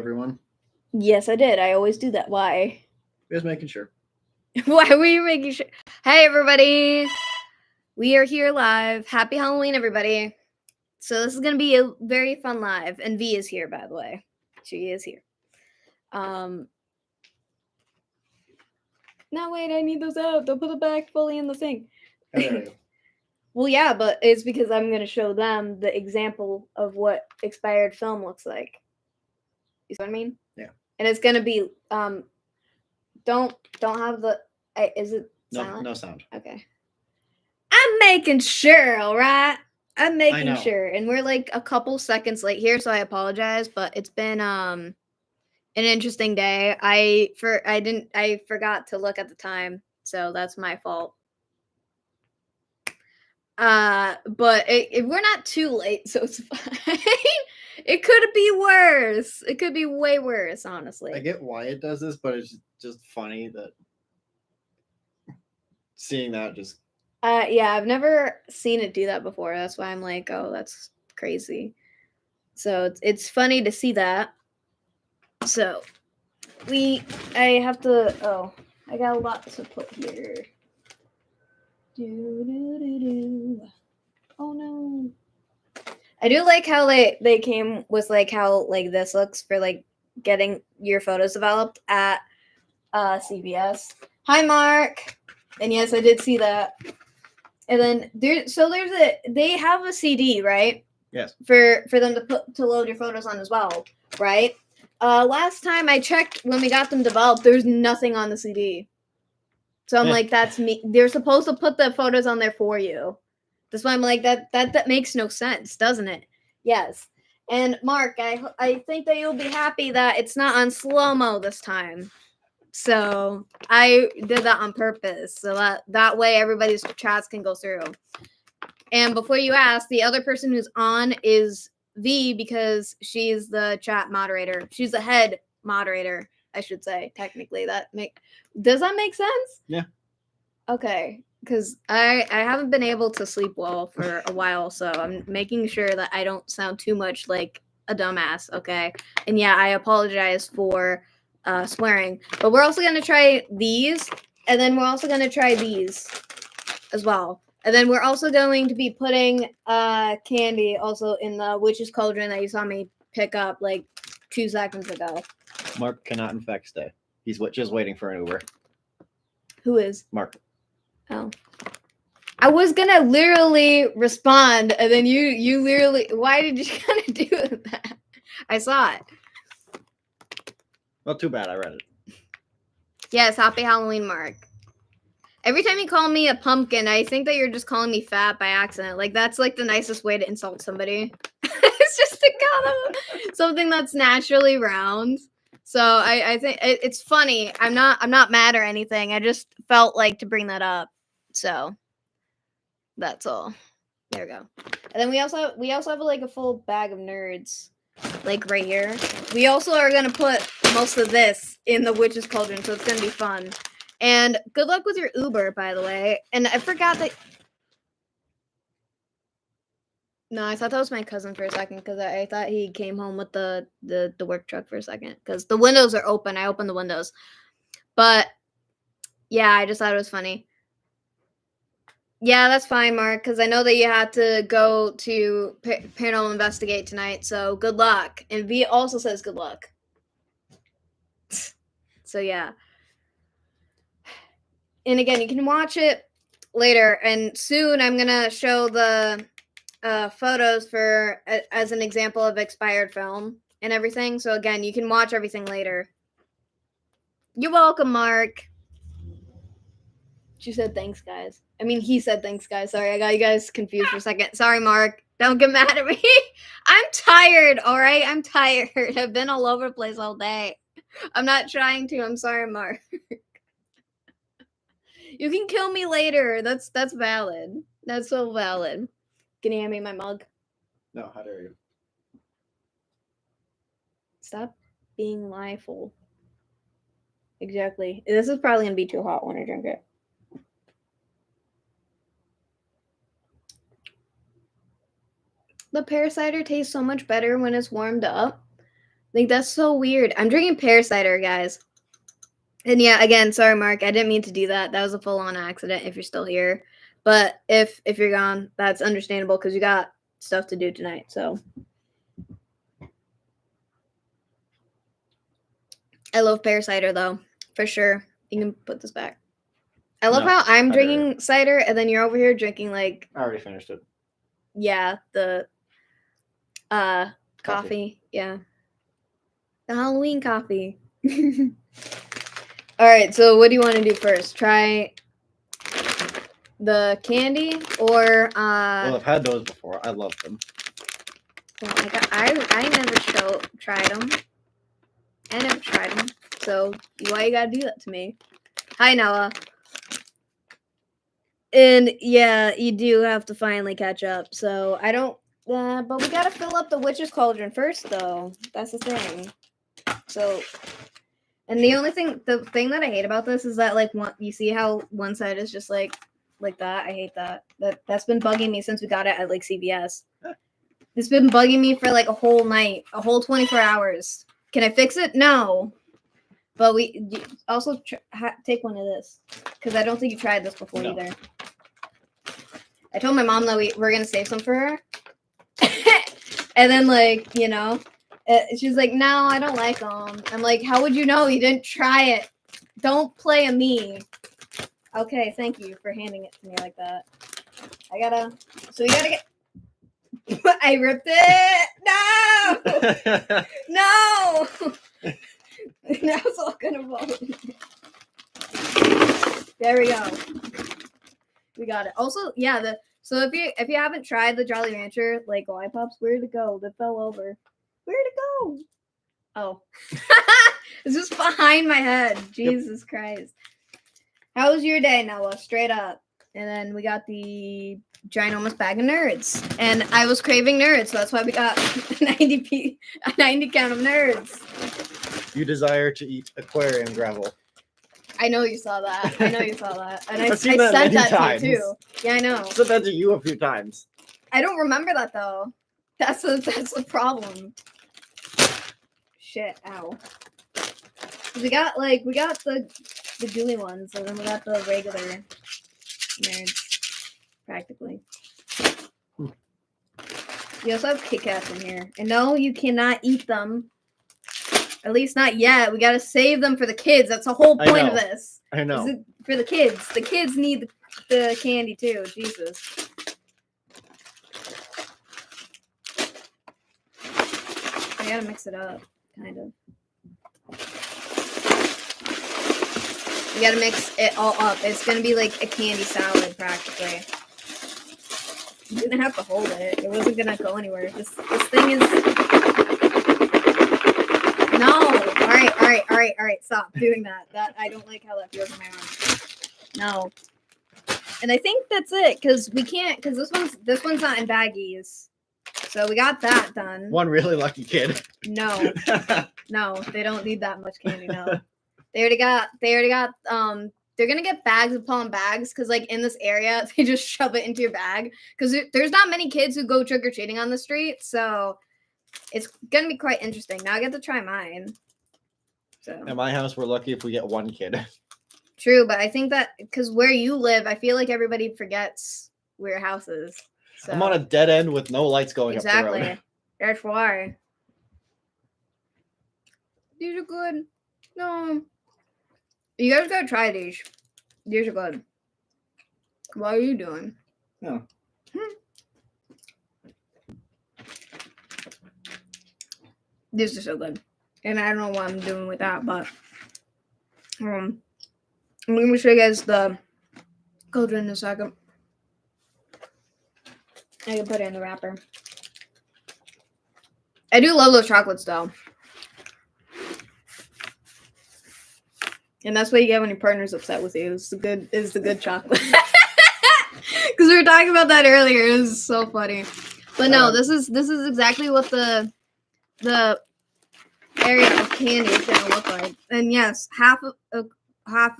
everyone. Yes, I did. I always do that. Why? Just making sure. Why were you making sure? Hey, everybody. We are here live. Happy Halloween, everybody. So this is going to be a very fun live. And V is here, by the way. She is here. No, wait, I need those out. They'll put it back fully in the thing. Oh, there we go. Well, yeah, but it's because I'm going to show them the example of what expired film looks like. You see what I mean? Yeah. And it's going to be, don't have the, is it silent? No sound. Okay. I'm making sure, all right? I'm making sure. And we're like a couple seconds late here, so I apologize, but it's been an interesting day. I forgot to look at the time, so that's my fault. But we're not too late, so it's fine. It could be worse. It could be way worse, honestly. I get why it does this, but it's just funny that seeing that just. Yeah, I've never seen it do that before. That's why I'm like, oh, that's crazy. So it's funny to see that. So I have to. Oh, I got a lot to put here. Oh no. I do like how they came with like how like this looks for like getting your photos developed at CVS. Hi, Mark. And yes, I did see that. And then they have a CD, right? Yes. For them to load your photos on as well, right? Last time I checked when we got them developed, there's nothing on the CD. So I'm like, that's me. They're supposed to put the photos on there for you. That's why I'm like, that makes no sense, doesn't it? Yes. And Mark, I think that you'll be happy that it's not on slow-mo this time. So I did that on purpose, so that way everybody's chats can go through. And before you ask, the other person who's on is V because she's the chat moderator. She's the head moderator, I should say. Technically, does that make sense? Yeah. Okay, because I haven't been able to sleep well for a while, so I'm making sure that I don't sound too much like a dumbass. Okay, and yeah, I apologize for swearing, but we're also gonna try these, and then we're also gonna try these as well. And then we're also going to be putting candy also in the witch's cauldron that you saw me pick up like 2 seconds ago. Mark cannot in fact stay. He's just waiting for an Uber. Who is? Mark. Oh. I was gonna literally respond, and then you literally. Why did you kind of do that? I saw it. Well, too bad. I read it. Yes, happy Halloween, Mark. Every time you call me a pumpkin, I think that you're just calling me fat by accident. Like, that's like the nicest way to insult somebody. It's just to call them something that's naturally round. So I think it's funny. I'm not mad or anything. I just felt like to bring that up. So that's all. There we go. And then we also have like a full bag of nerds, like right here. We also are gonna put most of this in the witch's cauldron, so it's gonna be fun. And good luck with your Uber, by the way. And I forgot that. No, I thought that was my cousin for a second because I thought he came home with the work truck for a second because the windows are open. I opened the windows, but yeah, I just thought it was funny. Yeah, that's fine, Mark, because I know that you had to go to Paranormal Investigate tonight, so good luck. And V also says good luck. So yeah. And again, you can watch it later, and soon I'm gonna show the photos for as an example of expired film and everything. So again, you can watch everything later. You're welcome, Mark. She said thanks, guys. I mean, he said thanks, guys. Sorry, I got you guys confused for a second. Sorry, Mark. Don't get mad at me. I'm tired, all right? I'm tired. I've been all over the place all day. I'm not trying to. I'm sorry, Mark. You can kill me later. That's valid. That's so valid. Can you hand me my mug? No, how dare you? Stop being lieful. Exactly. This is probably going to be too hot when I drink it. The pear cider tastes so much better when it's warmed up. Like, that's so weird. I'm drinking pear cider, guys. And yeah, again, sorry, Mark. I didn't mean to do that. That was a full-on accident if you're still here. But if you're gone, that's understandable because you got stuff to do tonight. So I love pear cider, though, for sure. You can put this back. I love No, how I'm I drinking cider and then you're over here drinking, like, I already finished it. yeah, the coffee. Yeah. The Halloween coffee. All right, so what do you want to do first? Try the candy or Well, I've had those before. I love them. well, I never tried them. I never tried them. So why you gotta do that to me? Hi, Noah. And yeah, you do have to finally catch up. So I don't. But we gotta fill up the witch's cauldron first, though. That's the thing. So, and the thing that I hate about this is that like you see how one side is just like that. I hate that. That's been bugging me since we got it at like CVS. It's been bugging me for like a whole night, a whole 24 hours. Can I fix it? No. But we also take one of this because I don't think you tried this before either. I told my mom that we're gonna save some for her, and then like she's like, "No, I don't like them." I'm like, "How would you know? You didn't try it. Don't play a me." Okay, thank you for handing it to me like that. So we gotta get. I ripped it. No, no. Now it's all gonna fall. There we go. We got it. Also, yeah, so if you haven't tried the Jolly Rancher like lollipops, where'd it go? That fell over. Where'd it go? Oh. It's just behind my head. Jesus Christ. How was your day, Noah? Straight up. And then we got the ginormous bag of nerds. And I was craving nerds, so that's why we got a 90 count of nerds. You desire to eat aquarium gravel. I know you saw that. And I seen that sent many that times. to you too. Yeah, I know. I said that to you a few times. I don't remember that though. That's the problem. Shit, ow. We got the gooey ones, and then we got the regular nerds, practically. You also have Kit Kats in here. And no, you cannot eat them. At least not yet. We gotta save them for the kids. That's the whole point of this. I know. For the kids. The kids need the candy too. Jesus. I gotta mix it up, kind of. You gotta mix it all up. It's gonna be like a candy salad, practically. You didn't have to hold it. It wasn't gonna go anywhere. This thing is. No. All right. Stop doing that. That I don't like how that feels in my arm. No. And I think that's it because we can't because this one's not in baggies. So we got that done. One really lucky kid. No, they don't need that much candy. No, they already got. They're gonna get bags upon bags because like in this area they just shove it into your bag because there's not many kids who go trick or treating on the street, so it's gonna be quite interesting. Now I get to try mine. So at my house, we're lucky if we get one kid. True, but I think that because where you live, I feel like everybody forgets where your house is. So. I'm on a dead end with no lights going up the road. Exactly. That's why. These are good. No. You guys gotta try these. These are good. What are you doing? No. These are so good. And I don't know what I'm doing with that, but I'm gonna show you guys the cauldron in a second. I can put it in the wrapper. I do love those chocolates though. And that's what you get when your partner's upset with you. It's the good chocolate. Because we were talking about that earlier. It was so funny. But no, this is exactly what the area of candy is gonna look like. And yes, half of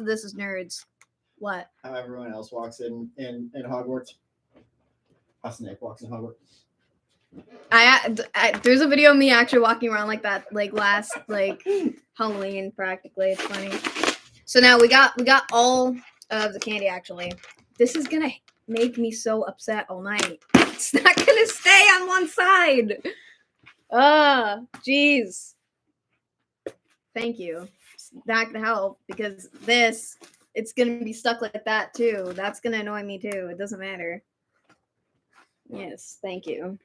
this is nerds. What? How everyone else walks in Hogwarts. A snake walks in Hogwarts. There's a video of me actually walking around like that, like last Halloween practically. It's funny. So now we got all of the candy. Actually, this is gonna make me so upset all night. It's not gonna stay on one side. Jeez. Thank you. It's not gonna help because it's gonna be stuck like that too. That's gonna annoy me too. It doesn't matter. Yes, thank you.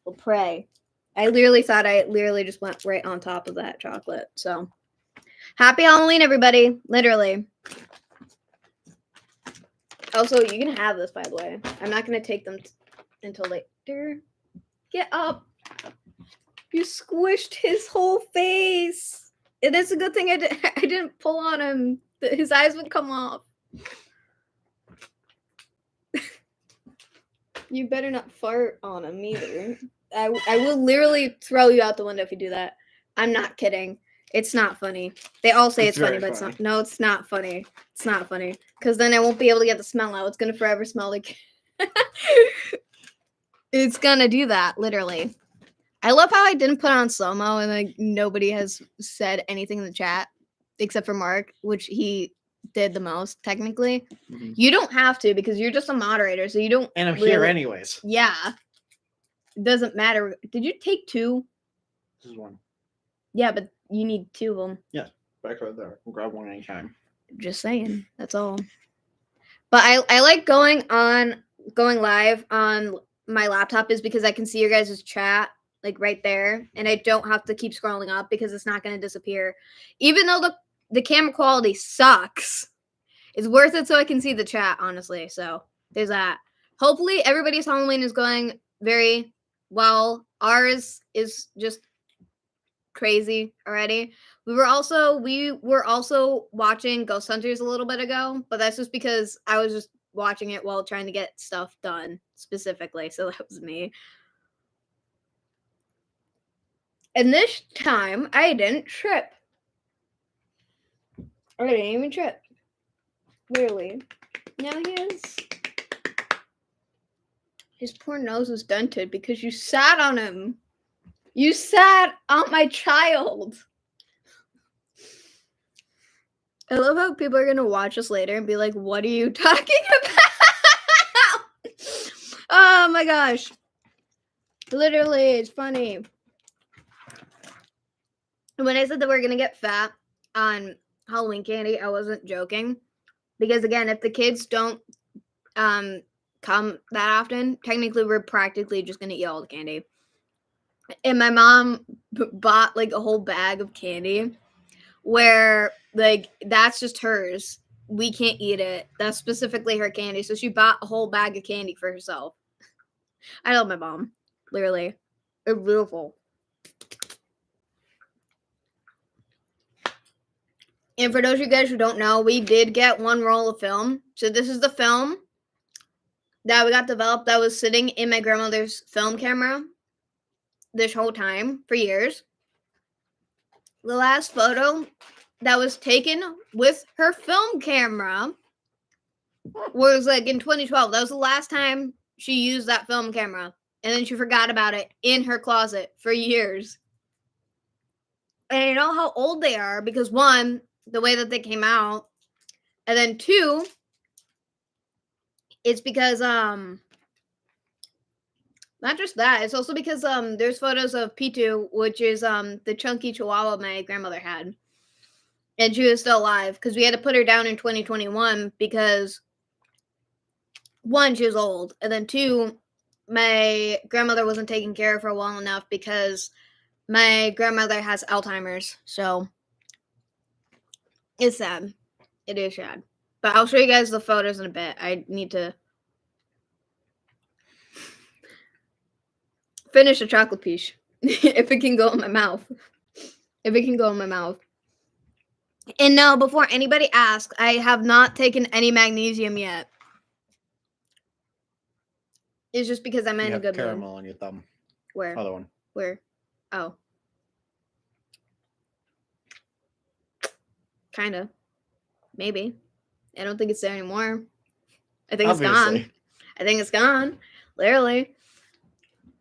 We'll pray. I literally thought I just went right on top of that chocolate. So happy Halloween, everybody. Literally. Also, you can have this, by the way. I'm not going to take them until later. Get up. You squished his whole face. It is a good thing I didn't pull on him. His eyes would come off. You better not fart on him either. I will literally throw you out the window if you do that. I'm not kidding. It's not funny. They all say it's funny, but it's not. No, it's not funny. It's not funny. Because then I won't be able to get the smell out. It's going to forever smell like... It's going to do that, literally. I love how I didn't put on slow-mo and like nobody has said anything in the chat except for Mark, which he did the most, technically. Mm-hmm. You don't have to because you're just a moderator, so you don't... And I'm here anyways. Yeah. It doesn't matter. Did you take 2? This is 1. Yeah, but you need 2 of them. Yeah, back right there. We'll grab 1 anytime. Just saying. That's all. But I like going live on my laptop is because I can see your guys' chat like right there, and I don't have to keep scrolling up because it's not going to disappear. Even though the camera quality sucks, it's worth it so I can see the chat, honestly. So there's that. Hopefully everybody's Halloween is going very well. Ours is just crazy already. We were also watching Ghost Hunters a little bit ago, but that's just because I was just watching it while trying to get stuff done specifically. So that was me. And this time I didn't trip. I didn't even trip. Literally. Now his poor nose was dented because you sat on him. You sat on my child. I love how people are going to watch us later and be like, what are you talking about? Oh my gosh. Literally, it's funny. When I said that we're going to get fat on Halloween candy, I wasn't joking. Because again, if the kids don't come that often, technically we're practically just going to eat all the candy. And my mom bought like a whole bag of candy where like that's just hers. We can't eat it. That's specifically her candy. So she bought a whole bag of candy for herself. I love my mom. Literally. It's beautiful. And for those of you guys who don't know, we did get 1 roll of film. So this is the film that we got developed that was sitting in my grandmother's film camera this whole time for years. The last photo that was taken with her film camera was like in 2012. That was the last time she used that film camera. And then she forgot about it in her closet for years. And I know how old they are because 1, the way that they came out. And then 2, it's because not just that, it's also because there's photos of Pitu, which is the chunky chihuahua my grandmother had. And she was still alive because we had to put her down in 2021 because 1, she was old, and then 2, my grandmother wasn't taking care of her well enough because my grandmother has Alzheimer's. So it's sad. It is sad. But I'll show you guys the photos in a bit. I need to finish a chocolate piece. If it can go in my mouth. If it can go in my mouth. And no, before anybody asks, I have not taken any magnesium yet. It's just because I'm in a good mood. Caramel on your thumb. Where? Other one. Where? Oh. Kind of. Maybe. I don't think it's there anymore. I think it's gone. I think it's gone. Literally.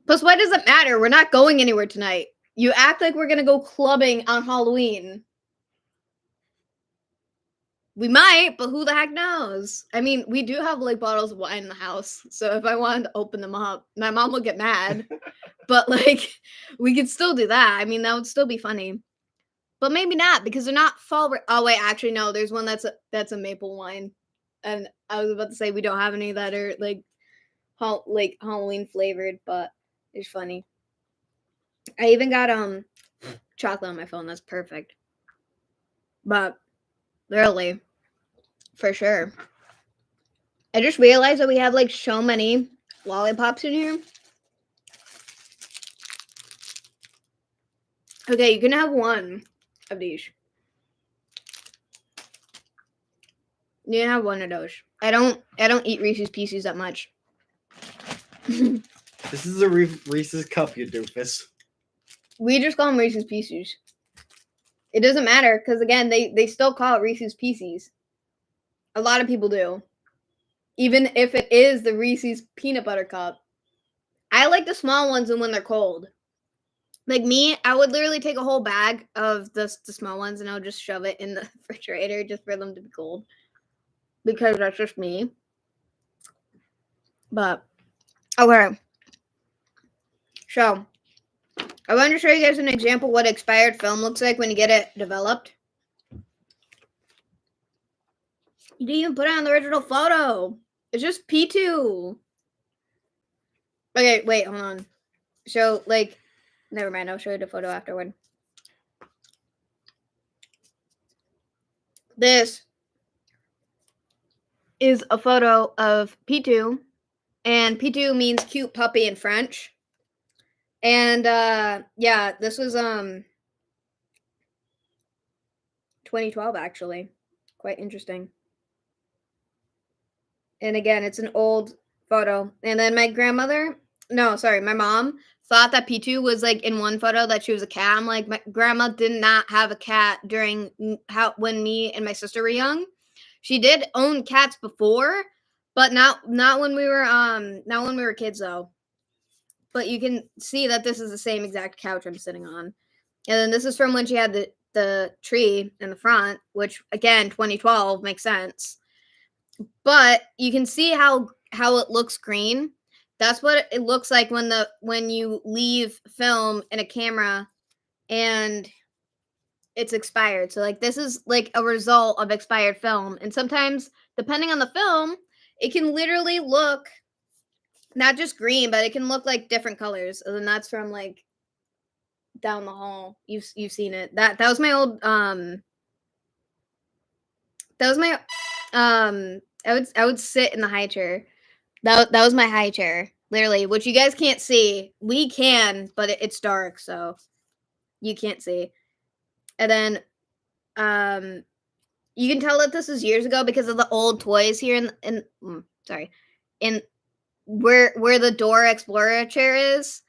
Plus, why does it matter? We're not going anywhere tonight. You act like we're gonna go clubbing on Halloween. We might, but who the heck knows? I mean, we do have like bottles of wine in the house, so if I wanted to open them up, my mom would get mad. But like, we could still do that. I mean, that would still be funny. But maybe not because they're not fall. Oh wait, actually no. There's one that's a maple wine, and I was about to say we don't have any that are like Halloween flavored, but it's funny. I even got chocolate on my phone. That's perfect. But really, for sure. I just realized that we have like so many lollipops in here. Okay, you can have one of these. You can have one of those. I don't eat Reese's Pieces that much. This is a Reese's cup, you doofus. We just call them Reese's Pieces. It doesn't matter because again, they still call it Reese's Pieces. A lot of people do, even if it is the Reese's peanut butter cup. I like the small ones and when they're cold. Like me, I would literally take a whole bag of the small ones and I would just shove it in the refrigerator just for them to be cold. Because that's just me. But, okay. So, I wanted to show you guys an example of what expired film looks like when you get it developed. You didn't even put it on the original photo. It's just P2. Okay, wait, hold on. So, like, never mind. I'll show you the photo afterward. This is a photo of P2. And P2 means cute puppy in French. And, yeah, this was, 2012, actually. Quite interesting. And again, it's an old photo. And then my mom thought that P2 was like in one photo that she was a cat. I'm like, my grandma did not have a cat during when me and my sister were young. She did own cats before, but not when we were kids though. But you can see that this is the same exact couch I'm sitting on. And then this is from when she had the tree in the front, which again, 2012 makes sense. But you can see how it looks green. That's what it looks like when you leave film in a camera and it's expired. So like this is like a result of expired film. And sometimes depending on the film, it can literally look not just green, but it can look like different colors. And then that's from like down the hall. You've seen it. That was my old I would sit in the high chair. That was my high chair, literally, which you guys can't see. We can, but it's dark, so you can't see. And then, you can tell that this is years ago because of the old toys here in where the Dora Explorer chair is,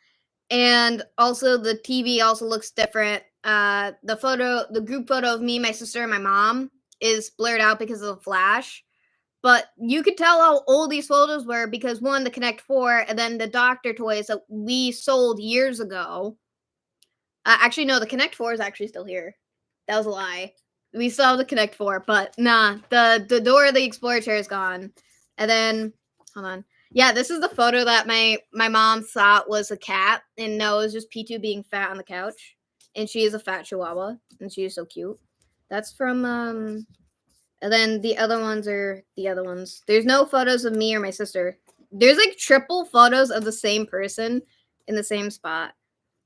and also the TV also looks different. The group photo of me, my sister, and my mom is blurred out because of the flash. But you could tell how old these photos were because one, the Connect 4, and then the Doctor toys that we sold years ago. Actually, no, the Connect 4 is actually still here. That was a lie. We still have the Connect 4, but nah, the Dora the Explorer chair is gone. And then, hold on. Yeah, this is the photo that my mom thought was a cat, and no, it was just P2 being fat on the couch. And she is a fat chihuahua, and she is so cute. That's from, and then the other ones are the other ones. There's no photos of me or my sister. There's like triple photos of the same person in the same spot.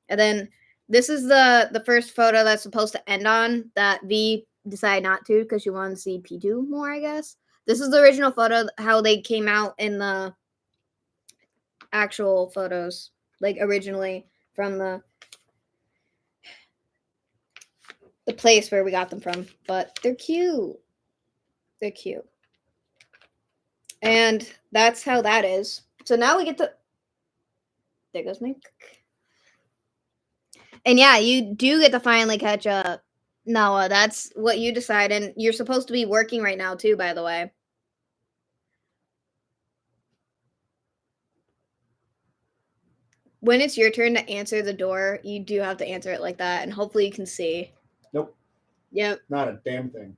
And then this is the first photo that's supposed to end on that V decided not to because she wanted to see P2 more, I guess. This is the original photo, how they came out in the actual photos, like originally from the place where we got them from. But they're cute. They're cute. And that's how that is. So now we get to... There goes my... And yeah, you do get to finally catch up. Noah, that's what you decide. And you're supposed to be working right now too, by the way. When it's your turn to answer the door, you do have to answer it like that, and hopefully you can see. Nope. Yep. Not a damn thing.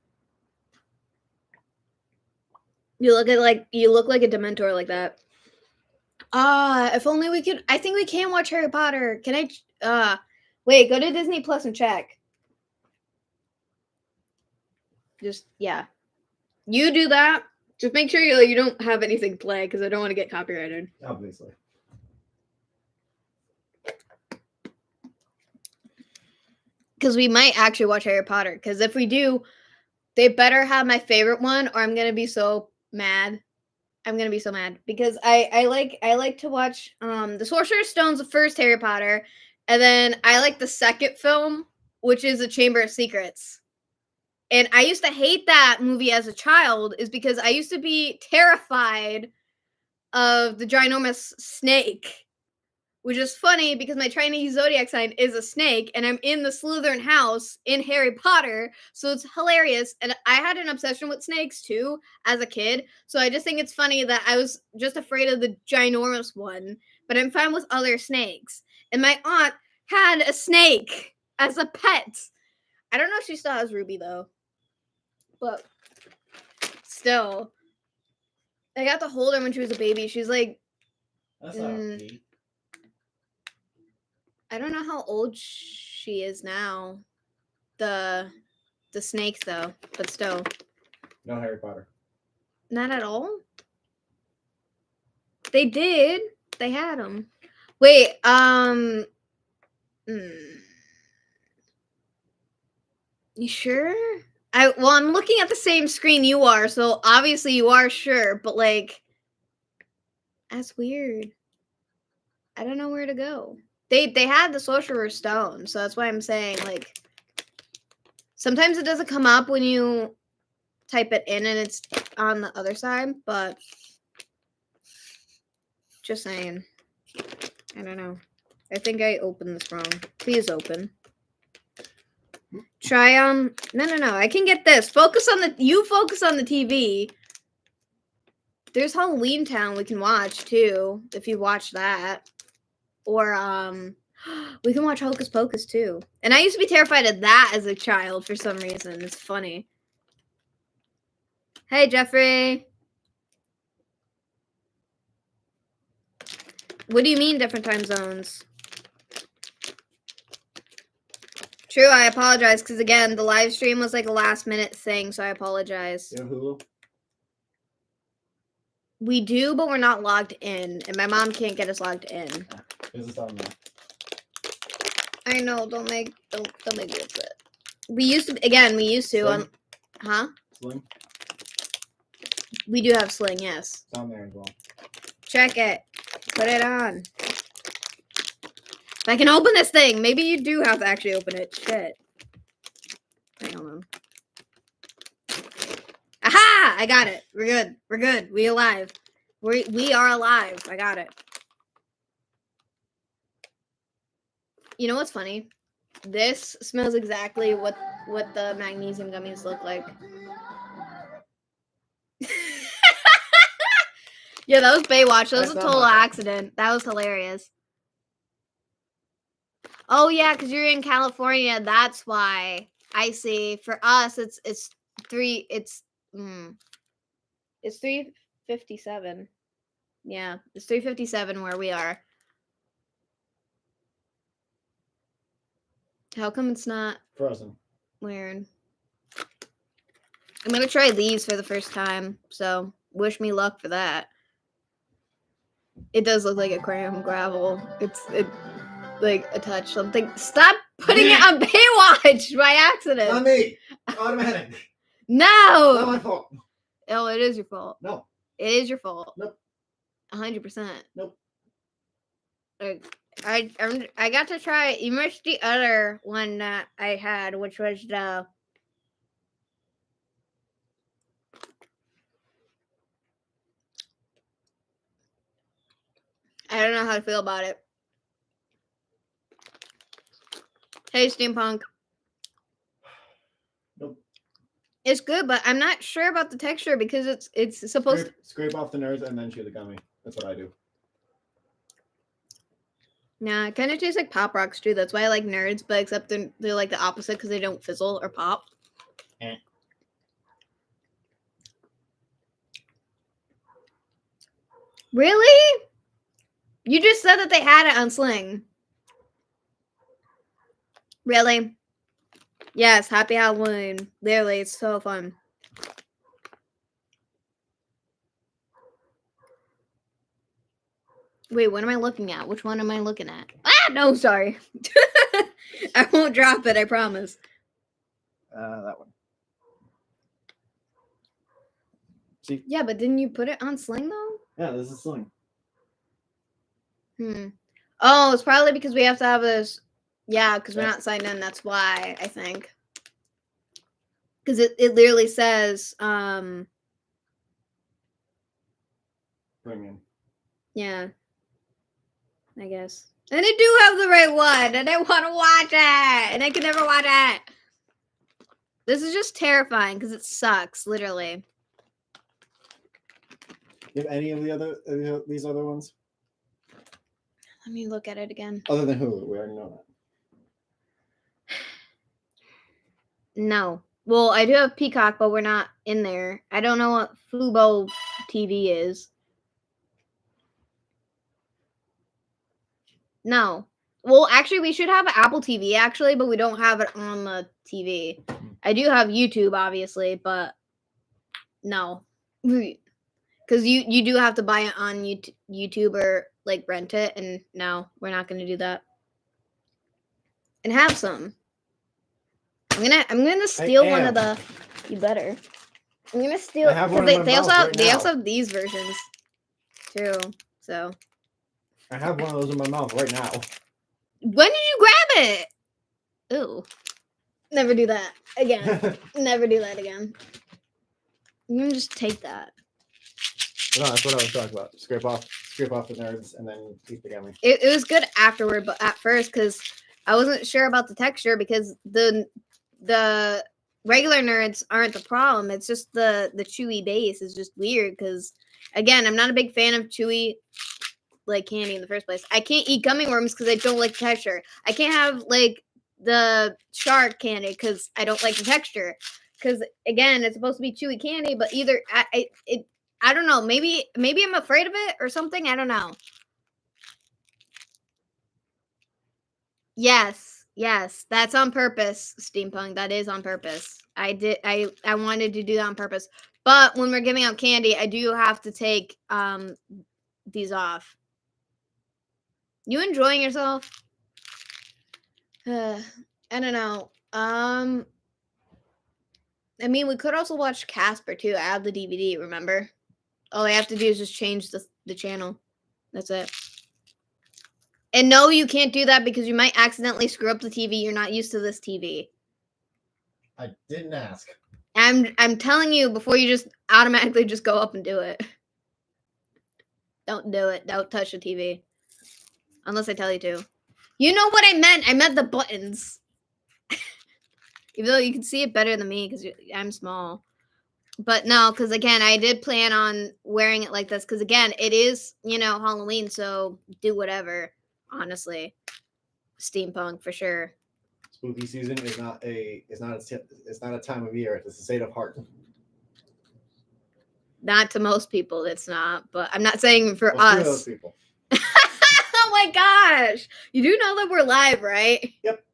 You look like a Dementor like that. If only we could. I think we can watch Harry Potter. Can I? Wait. Go to Disney Plus and check. Just yeah. You do that. Just make sure you don't have anything play because I don't want to get copyrighted. Obviously. Because we might actually watch Harry Potter. Because if we do, they better have my favorite one, or I'm gonna be so mad. I'm gonna be so mad because I like to watch the Sorcerer's Stone's the first Harry Potter, and then I like the second film, which is the Chamber of Secrets. And I used to hate that movie as a child, is because I used to be terrified of the ginormous snake. Which is funny because my Chinese zodiac sign is a snake, and I'm in the Slytherin house in Harry Potter, so it's hilarious. And I had an obsession with snakes too as a kid, so I just think it's funny that I was just afraid of the ginormous one, but I'm fine with other snakes. And my aunt had a snake as a pet. I don't know if she still has Ruby though, but still, I got to hold her when she was a baby. She's like, That's not a feat. I don't know how old she is now. The snake though, but still. No Harry Potter. Not at all. They did. They had them. Wait, You sure? I'm looking at the same screen you are, so obviously you are sure, but like that's weird. I don't know where to go. They had the Sorcerer's Stone, so that's why I'm saying like sometimes it doesn't come up when you type it in and it's on the other side, but just saying. I don't know. I think I opened this wrong. Please open. Try no. I can get this. Focus on the TV. There's Halloween Town we can watch too, if you watch that. Or we can watch Hocus Pocus too. And I used to be terrified of that as a child for some reason. It's funny. Hey, Jeffrey. What do you mean different time zones? True, I apologize because again, the live stream was like a last minute thing, so I apologize. You have Hulu? We do, but we're not logged in, and my mom can't get us logged in. Is this on there? I know. Don't make me upset. We used to. Sling? Huh? Sling? We do have Sling, yes. It's on there as well. Check it. Put it on. If I can open this thing. Maybe you do have to actually open it. Shit. Hang on. Aha! I got it. We're good. We're good. We alive. We are alive. I got it. You know what's funny? This smells exactly what the magnesium gummies look like. Yeah, that was Baywatch. That was a total accident. That was hilarious. Oh yeah, because you're in California. That's why. I see. For us, it's 3:57. Yeah, it's 3:57 where we are. How come it's not Frozen? Weird. I'm gonna try these for the first time, so wish me luck for that. It does look like a crayon gravel. It like a touch something. Stop putting it on Baywatch by accident. Not me. Automatic. No. Not my fault. Oh, it is your fault. No. It is your fault. Nope. 100%. Nope. I got to try. You missed the other one that I had, which was the. I don't know how to feel about it. Hey, Steampunk. Nope. It's good, but I'm not sure about the texture because it's supposed Scrape off the nerds and then chew the gummy. That's what I do. Nah, it kind of tastes like Pop Rocks too. That's why I like Nerds, but except they're like the opposite because they don't fizzle or pop. Eh. Really? You just said that they had it on Sling. Really? Yes, happy Halloween. Literally, it's so fun. Wait, what am I looking at? Which one am I looking at? Ah, no, sorry. I won't drop it, I promise. That one. See? Yeah, but didn't you put it on Sling though? Yeah, this is Sling. Oh, it's probably because we have to have this. Yeah, because we're Yeah. not signed in. That's why, I think. Because it literally says, Premium. yeah, I guess. And I do have the right one, and I want to watch it, and I can never watch it. This is just terrifying because it sucks, literally. You have any of these other ones? Let me look at it again. Other than Hulu, we already know No. Well, I do have Peacock, but we're not in there. I don't know what Fubo TV is. No. Well, actually, we should have Apple TV, actually, but we don't have it on the TV. I do have YouTube, obviously, but no. Because you do have to buy it on YouTube or, like, rent it, and no, we're not going to do that. And have some. I'm gonna steal one of the. You better. I'm gonna steal. I have one Because in my they also mouth have right they now. also have these versions, too. So I have one of those in my mouth right now. when did you grab it? Ooh, never do that again. Never do that again. I'm gonna just take that. No, that's what I was talking about. Scrape off the Nerds and then eat the gummy. It was good afterward, but at first, because I wasn't sure about the texture, because the regular Nerds aren't the problem. It's just the chewy base is just weird. Because again, I'm not a big fan of chewy like candy in the first place. I can't eat gummy worms because I don't like the texture. I can't have like the shark candy because I don't like the texture. Because again, it's supposed to be chewy candy, but either I don't know. Maybe I'm afraid of it or something. I don't know. Yes, that's on purpose, Steampunk. That is on purpose. I wanted to do that on purpose. But when we're giving out candy, I do have to take these off. You enjoying yourself? I don't know. I mean, we could also watch Casper too. I have the DVD, remember? All I have to do is just change the channel. That's it. And no, you can't do that because you might accidentally screw up the TV. You're not used to this TV. I didn't ask. I'm telling you before you just automatically just go up and do it. Don't do it. Don't touch the TV. Unless I tell you to. You know what I meant. I meant the buttons. Even though you can see it better than me because I'm small. But no, because again, I did plan on wearing it like this. Because again, it is, Halloween. So do whatever. Honestly. Steampunk for sure. Spooky season is not a time of year. It's a state of heart. Not to most people, it's not. But I'm not saying for Well, screw us. those people. Oh my gosh! You do know that we're live, right? Yep.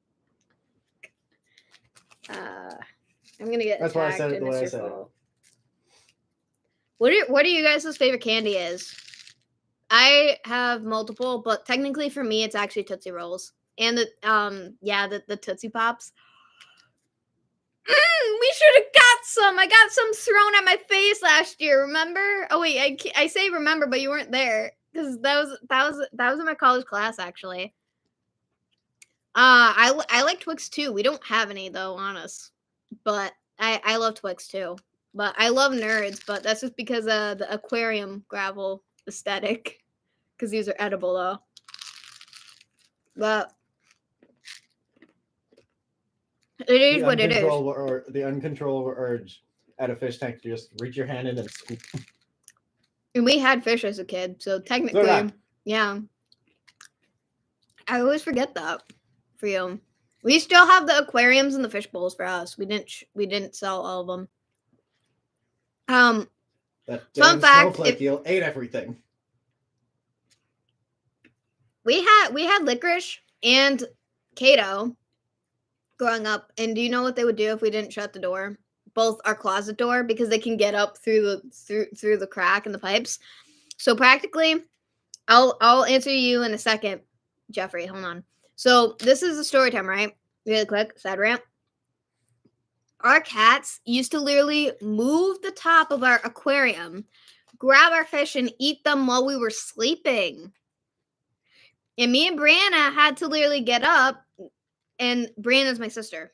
I'm gonna get. That's why I attacked said it and the way it's I your said it. fault. What are you guys' favorite candy is? I have multiple, but technically for me, it's actually Tootsie Rolls and the Tootsie Pops. We should have got some. I got some thrown at my face last year. Remember? Oh wait, I say remember, but you weren't there because that was in my college class actually. I like Twix too. We don't have any though, honest. But I love Twix too. But I love Nerds, but that's just because of the aquarium gravel aesthetic. Because these are edible though. But it is what it is. The uncontrollable urge at a fish tank to just reach your hand in and scoop. And we had fish as a kid, so technically, So did I. yeah. I always forget that for you. We still have the aquariums and the fish bowls for us. We didn't sell all of them. That Fun damn fact, snowflake eel ate everything. we had licorice and Kato growing up, and do you know what they would do if we didn't shut the door? Both our closet door, because they can get up through the crack in the pipes. So practically, I'll answer you in a second, Jeffrey. Hold on. So this is a story time, right? Really quick, side rant. Our cats used to literally move the top of our aquarium, grab our fish, and eat them while we were sleeping. And me and Brianna had to literally get up, and Brianna's my sister.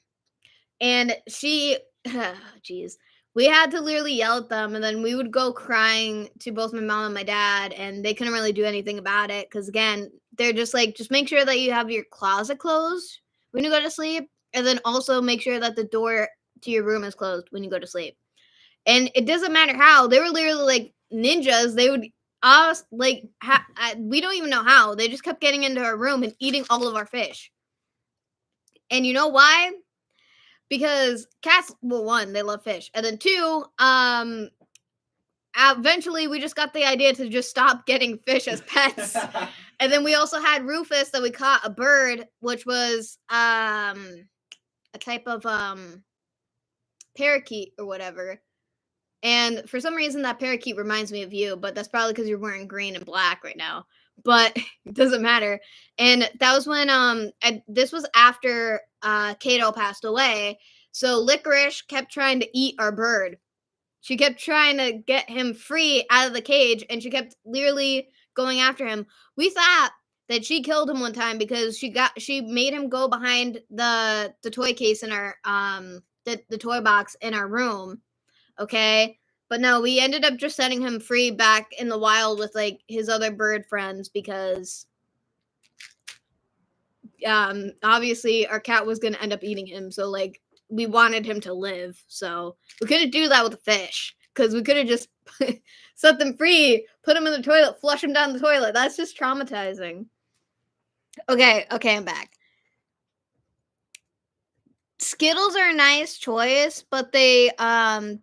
And she, jeez, we had to literally yell at them, and then we would go crying to both my mom and my dad, and they couldn't really do anything about it because, again, they're just like, just make sure that you have your closet closed when you go to sleep, and then also make sure that the door to your room is closed when you go to sleep. And it doesn't matter how. They were literally like ninjas. They would we don't even know how. They just kept getting into our room and eating all of our fish. And you know why? Because cats, well, one, they love fish, and then two, eventually we just got the idea to just stop getting fish as pets. And then we also had Rufus that we caught a bird, which was a type of parakeet or whatever. And for some reason that parakeet reminds me of you, but that's probably because you're wearing green and black right now. But it doesn't matter. And that was when this was after Kato passed away. So Licorice kept trying to eat our bird. She kept trying to get him free out of the cage, and she kept literally going after him. We thought that she killed him one time because she made him go behind the toy case in our the toy box in our room. Okay. But no, we ended up just setting him free back in the wild with like his other bird friends because obviously our cat was going to end up eating him. So like we wanted him to live. So we couldn't do that with a fish because we could have just set them free, put them in the toilet, flush them down the toilet. That's just traumatizing. Okay, I'm back. Skittles are a nice choice, but they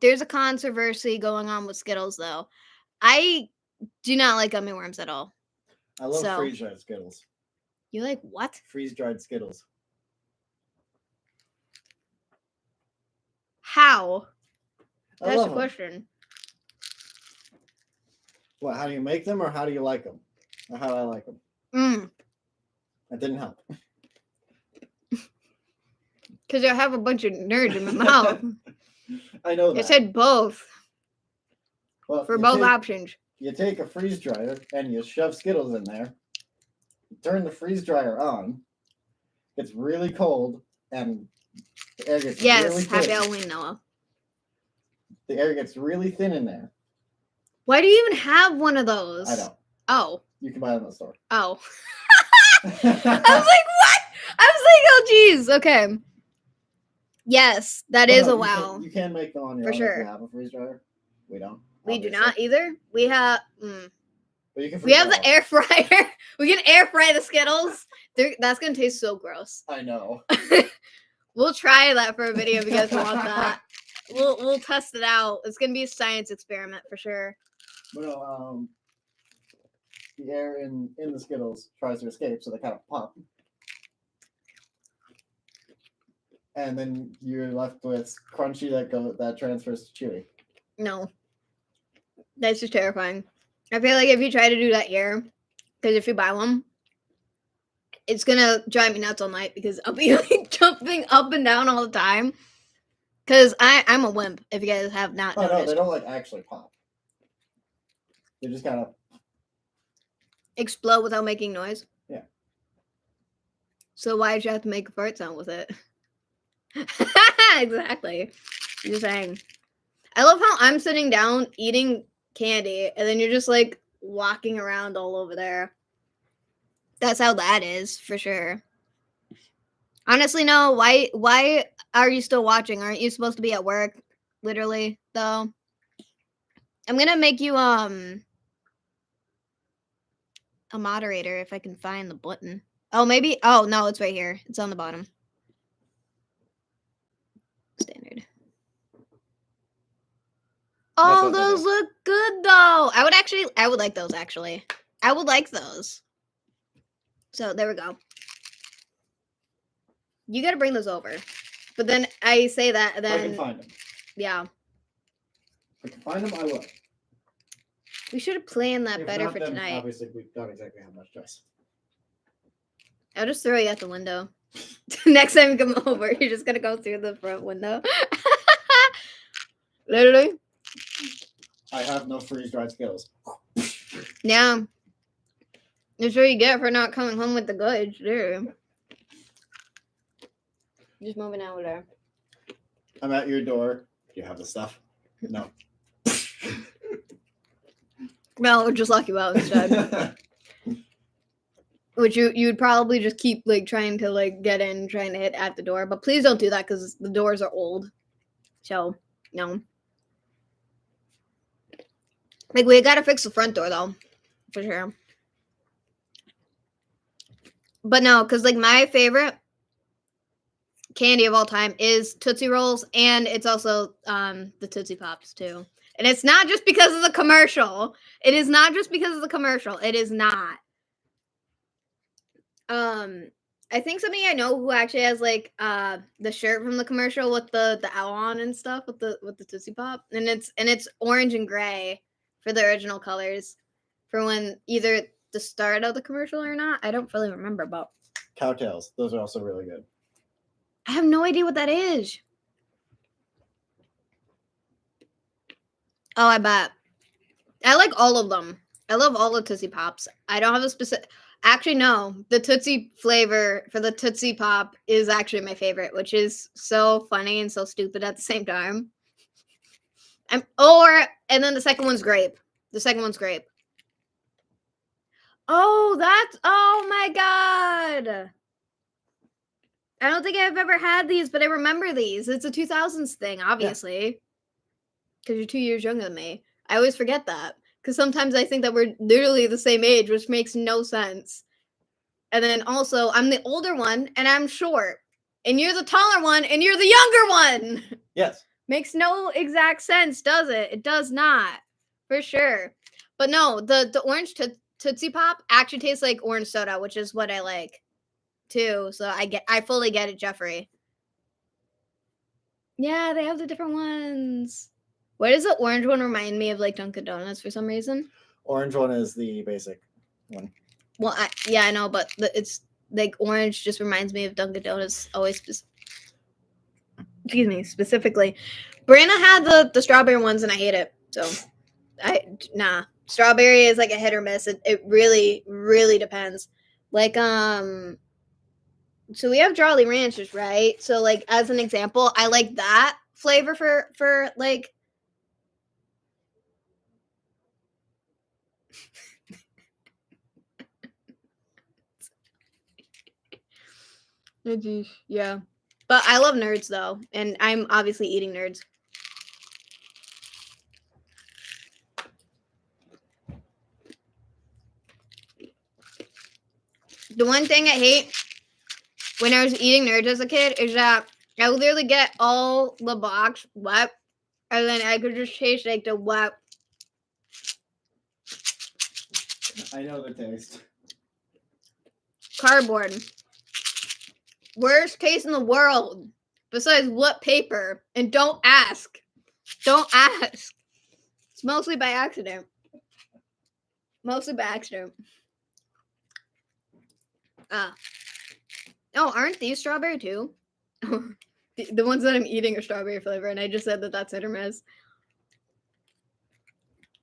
there's a controversy going on with Skittles though. I do not like gummy worms at all. I love freeze-dried Skittles. You like what? Freeze-dried Skittles. How? I That's love the question. What? How do you make them, or how do you like them? Or how do I like them? That didn't help. Because I have a bunch of nerds in my mouth. I know that. It said both. Well, for both options. You take a freeze dryer and you shove Skittles in there. You turn the freeze dryer on. It's really cold, and the air gets really thin. Happy Halloween, Noah. The air gets really thin in there. Why do you even have one of those? I don't. Oh. You can buy them in the store. Oh. I was like, what? I was like, oh, geez. Okay. Yes, that is a wow. You can make them on your own if you have a freeze dryer. We don't. We do not either. We have. But you can we have the air fryer. We can air fry the Skittles. That's gonna taste so gross. I know. We'll try that for a video if you guys want that. We'll test it out. It's gonna be a science experiment for sure. Well, the air in the Skittles tries to escape, so they kind of pop. And then you're left with crunchy that transfers to chewy. No. That's just terrifying. I feel like if you try to do that here, because if you buy one, it's gonna drive me nuts all night because I'll be like jumping up and down all the time. Because I'm a wimp, if you guys have not noticed. No, they don't like actually pop. They just kind of explode without making noise. Yeah. So why did you have to make a fart sound with it? Exactly. You're saying. I love how I'm sitting down eating candy and then you're just like walking around all over there. That's how that is for sure. Honestly, no. Why are you still watching? Aren't you supposed to be at work? Literally, though. I'm gonna make you a moderator if I can find the button. Oh, maybe. Oh, no, it's right here. It's on the bottom. Standard. Oh, what they those do. look good though. I would like those actually. I would like those. So there we go. You got to bring those over. But then I say that, and If I then can find them. yeah, If I can find them, I will. we should have planned that If better not, for then tonight. obviously we don't exactly have much choice. I'll just throw you out the window. Next time you come over, you're just gonna go through the front window. Literally. I have no freeze-dried Skittles. Yeah. That's what you get for not coming home with the goods, dude. Just moving out there. I'm at your door. Do you have the stuff? No. Well, we'll just lock you out instead. Which you'd probably just keep like trying to like get in, trying to hit at the door. But please don't do that because the doors are old. So no. Like we gotta fix the front door though. For sure. But no, because like my favorite candy of all time is Tootsie Rolls, and it's also the Tootsie Pops too. And it's not just because of the commercial. It is not just because of the commercial. It is not. I think somebody I know who actually has like the shirt from the commercial with the owl on and stuff with the Tootsie Pop, and it's orange and gray for the original colors for when either the start of the commercial or not. I don't really remember, but Cowtails. Those are also really good. I have no idea what that is. Oh, I bet. I like all of them. I love all the Tootsie Pops. I don't have a specific. Actually, no. The Tootsie flavor for the Tootsie Pop is actually my favorite, which is so funny and so stupid at the same time. And then the second one's grape. The second one's grape. Oh my God. I don't think I've ever had these, but I remember these. It's a 2000s thing, obviously. Because you're 2 years younger than me. I always forget that. Because sometimes I think that we're literally the same age, which makes no sense. And then also, I'm the older one, and I'm short. And you're the taller one, and you're the younger one. Yes. Makes no exact sense, does it? It does not. For sure. But no, the orange Tootsie Pop actually tastes like orange soda, which is what I like, too. So I fully get it, Jeffrey. Yeah, they have the different ones. Why does the orange one remind me of like Dunkin' Donuts for some reason? Orange one is the basic one. Well, I know, but it's like orange just reminds me of Dunkin' Donuts. Always, excuse me, specifically. Brianna had the strawberry ones, and I hate it. So, strawberry is like a hit or miss. It really, really depends. Like so we have Jolly Ranchers, right? So like as an example, I like that flavor for like. Yeah. But I love Nerds though, and I'm obviously eating Nerds. The one thing I hate when I was eating Nerds as a kid is that I would literally get all the box wet, and then I could just taste like the wet. I know the taste. Cardboard. Worst taste in the world. Besides wet paper. And don't ask. Don't ask. It's mostly by accident. Mostly by accident. Oh, aren't these strawberry too? The ones that I'm eating are strawberry flavor, and I just said that that's hit or miss.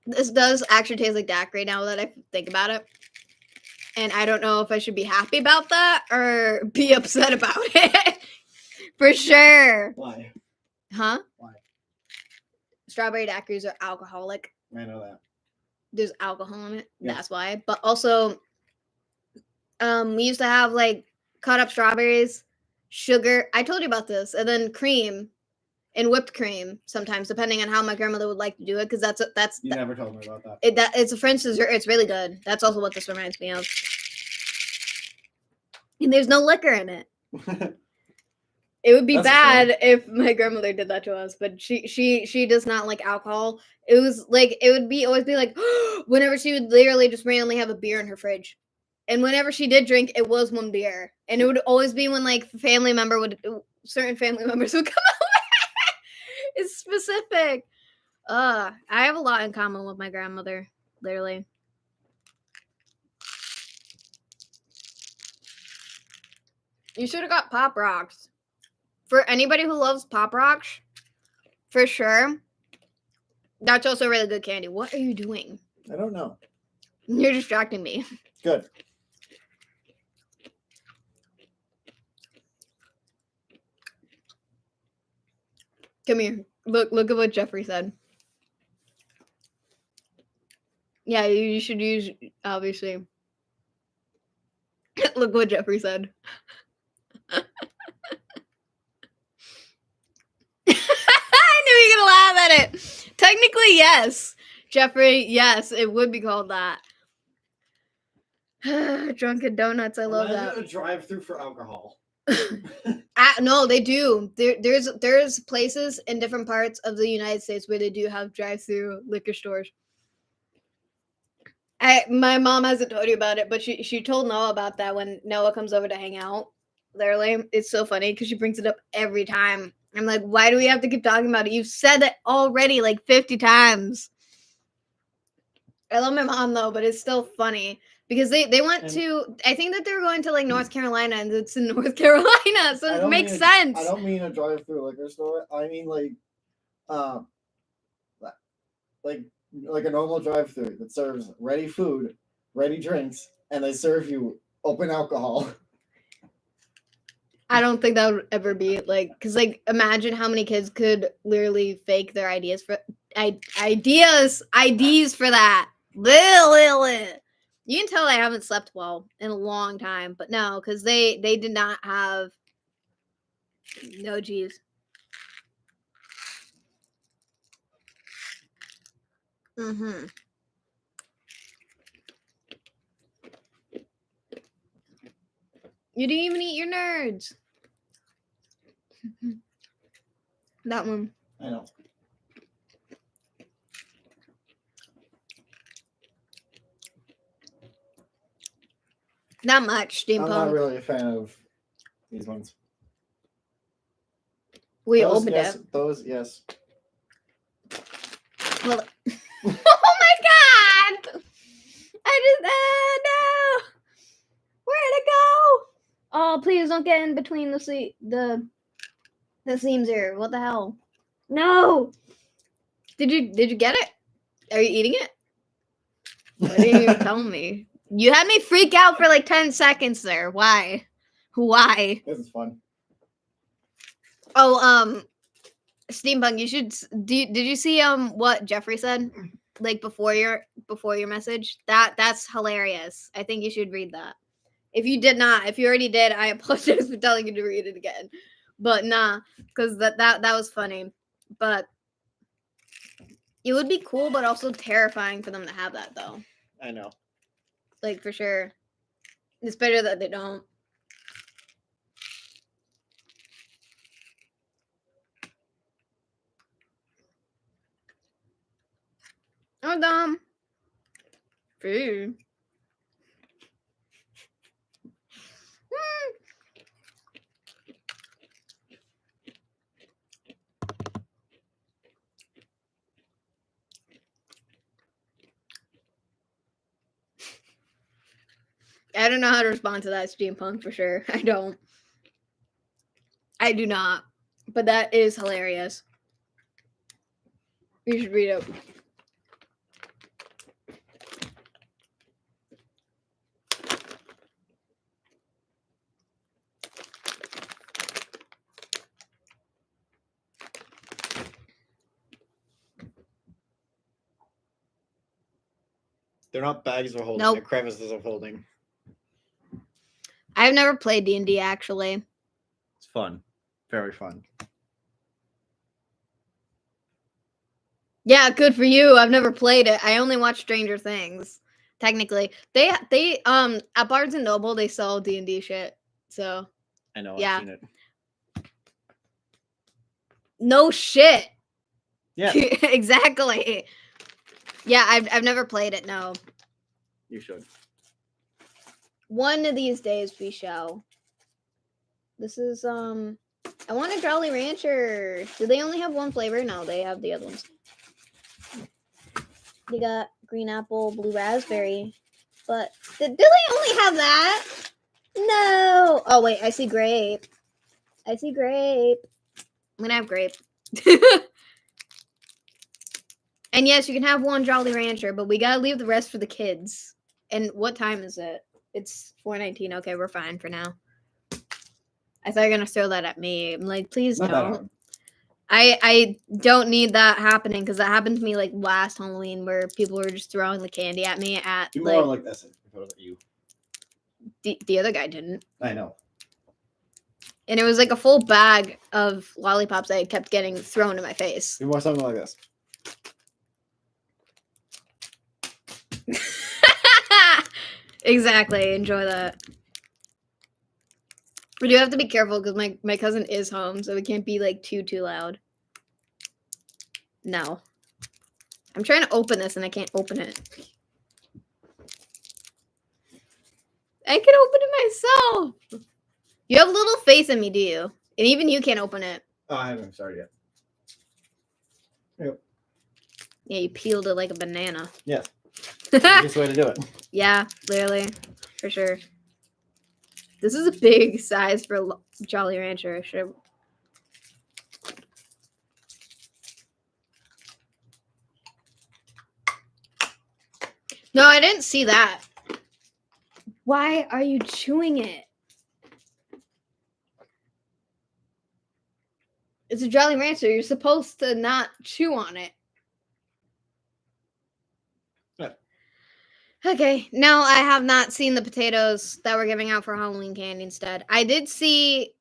This does actually taste like daiquiri now that I think about it. And I don't know if I should be happy about that or be upset about it. For sure. Why? Huh? Why? Strawberry daiquiris are alcoholic. I know that. There's alcohol in it. Yeah. That's why. But also, we used to have like cut up strawberries, sugar. I told you about this, and then cream and whipped cream sometimes, depending on how my grandmother would like to do it. Because that's You never told me about that. it's a French dessert. It's really good. That's also what this reminds me of. and there's no liquor in it. It would be That's bad if my grandmother did that to us, but she does not like alcohol. It was like it would be always be like whenever she would literally just randomly have a beer in her fridge. And whenever she did drink, it was one beer. And it would always be when like certain family members would come over. It's specific. I have a lot in common with my grandmother, literally. You should have got Pop Rocks. For anybody who loves Pop Rocks, for sure. That's also really good candy. What are you doing? I don't know. You're distracting me. Good. Come here. Look at what Jeffrey said. Yeah, you should use, obviously. Look what Jeffrey said. I knew you were gonna laugh at it. Technically, yes. Jeffrey, yes, it would be called that. Drunken Donuts, I love that. A drive-through for alcohol. No, they do. There's places in different parts of the United States where they do have drive-through liquor stores. My mom hasn't told you about it, but she told Noah about that when Noah comes over to hang out. Literally, it's so funny because she brings it up every time. I'm like, why do we have to keep talking about it? You've said it already like 50 times. I love my mom though, but it's still funny because they went to. I think that they were going to like North Carolina, and it's in North Carolina, so it makes sense. I don't mean a drive-through liquor store. I mean like a normal drive-through that serves ready food, ready drinks, and they serve you open alcohol. I don't think that would ever be like, because like imagine how many kids could literally fake their IDs for that. You can tell I haven't slept well in a long time, but no, because they did not have. No, geez. Mm-hmm. You didn't even eat your nerds. That one. I know. Not much, steampunk. I'm not really a fan of these ones. We opened it. Those, yes. Well, oh my god! No! Where'd it go? Oh, please don't get in between the seams here. What the hell? No! Did you get it? Are you eating it? Why didn't you tell me? You had me freak out for like 10 seconds there. Why? This is fun. Oh, Steampunk, you should. Did you see what Jeffrey said like before your message? That's hilarious. I think you should read that. If you did not, if you already did, I apologize for telling you to read it again. But nah, because that was funny. But it would be cool, but also terrifying for them to have that though. I know. Like for sure, it's better that they don't. Oh, dumb. Food. I don't know how to respond to that, steampunk, for sure. I don't. I do not. But that is hilarious. You should read it. They're not bags of holding. Nope. They're crevices of holding. I've never played D&D, actually. It's fun. Very fun. Yeah, good for you. I've never played it. I only watch Stranger Things. Technically, they at Barnes and Noble they sell D&D shit. So I know. Yeah. I've seen it. no shit. Yeah, Exactly. Yeah, I've never played it. No. you should. One of these days we shall. This is I want a Jolly Rancher. Do they only have one flavor? No, they have the other ones. They got green apple, blue raspberry. But do they only have that? No. Oh wait, I see grape. I see grape. I'm gonna have grape. And yes, you can have one Jolly Rancher, but we gotta leave the rest for the kids. And what time is it? It's 4:19. Okay, we're fine for now. I thought you were gonna throw that at me. I'm like, please Not that don't. hard. I don't need that happening because that happened to me like last Halloween where people were just throwing the candy at me at Do more like like this if it was you. the other guy didn't. I know. And it was like a full bag of lollipops that I kept getting thrown in my face. Do more something like this. Exactly. Enjoy that. We do have to be careful because my cousin is home, so we can't be like too loud. No. I'm trying to open this and I can't open it. I can open it myself. You have little faith in me, do you? And even you can't open it. Oh, I haven't started yet. Yep. Yeah, you peeled it like a banana. Yes. Easiest way to do it. Yeah, literally. For sure. This is a big size for Jolly Rancher. Should No, I didn't see that. Why are you chewing it? It's a Jolly Rancher. You're supposed to not chew on it. Yeah. Okay. No, I have not seen the potatoes that we're giving out for Halloween candy instead. I did see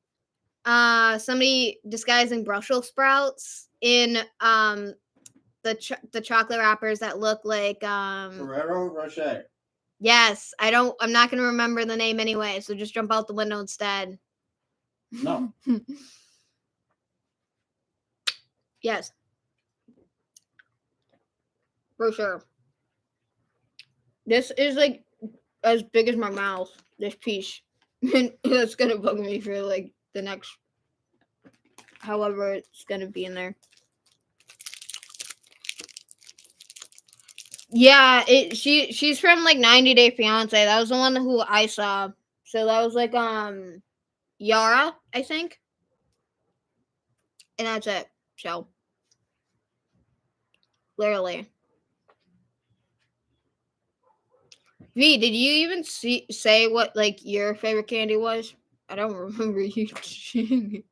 somebody disguising Brussels sprouts in the chocolate wrappers that look like Ferrero Rocher. yes, I'm not gonna remember the name anyway, so just jump out the window instead. No. Yes. For sure. This is like as big as my mouth, this piece. And it's gonna bug me for like the next however it's gonna be in there. Yeah, she's from like 90 Day Fiance. That was the one who I saw. So that was like Yara, I think. And that's it. So literally. V, did you even say what like your favorite candy was? I don't remember you saying it.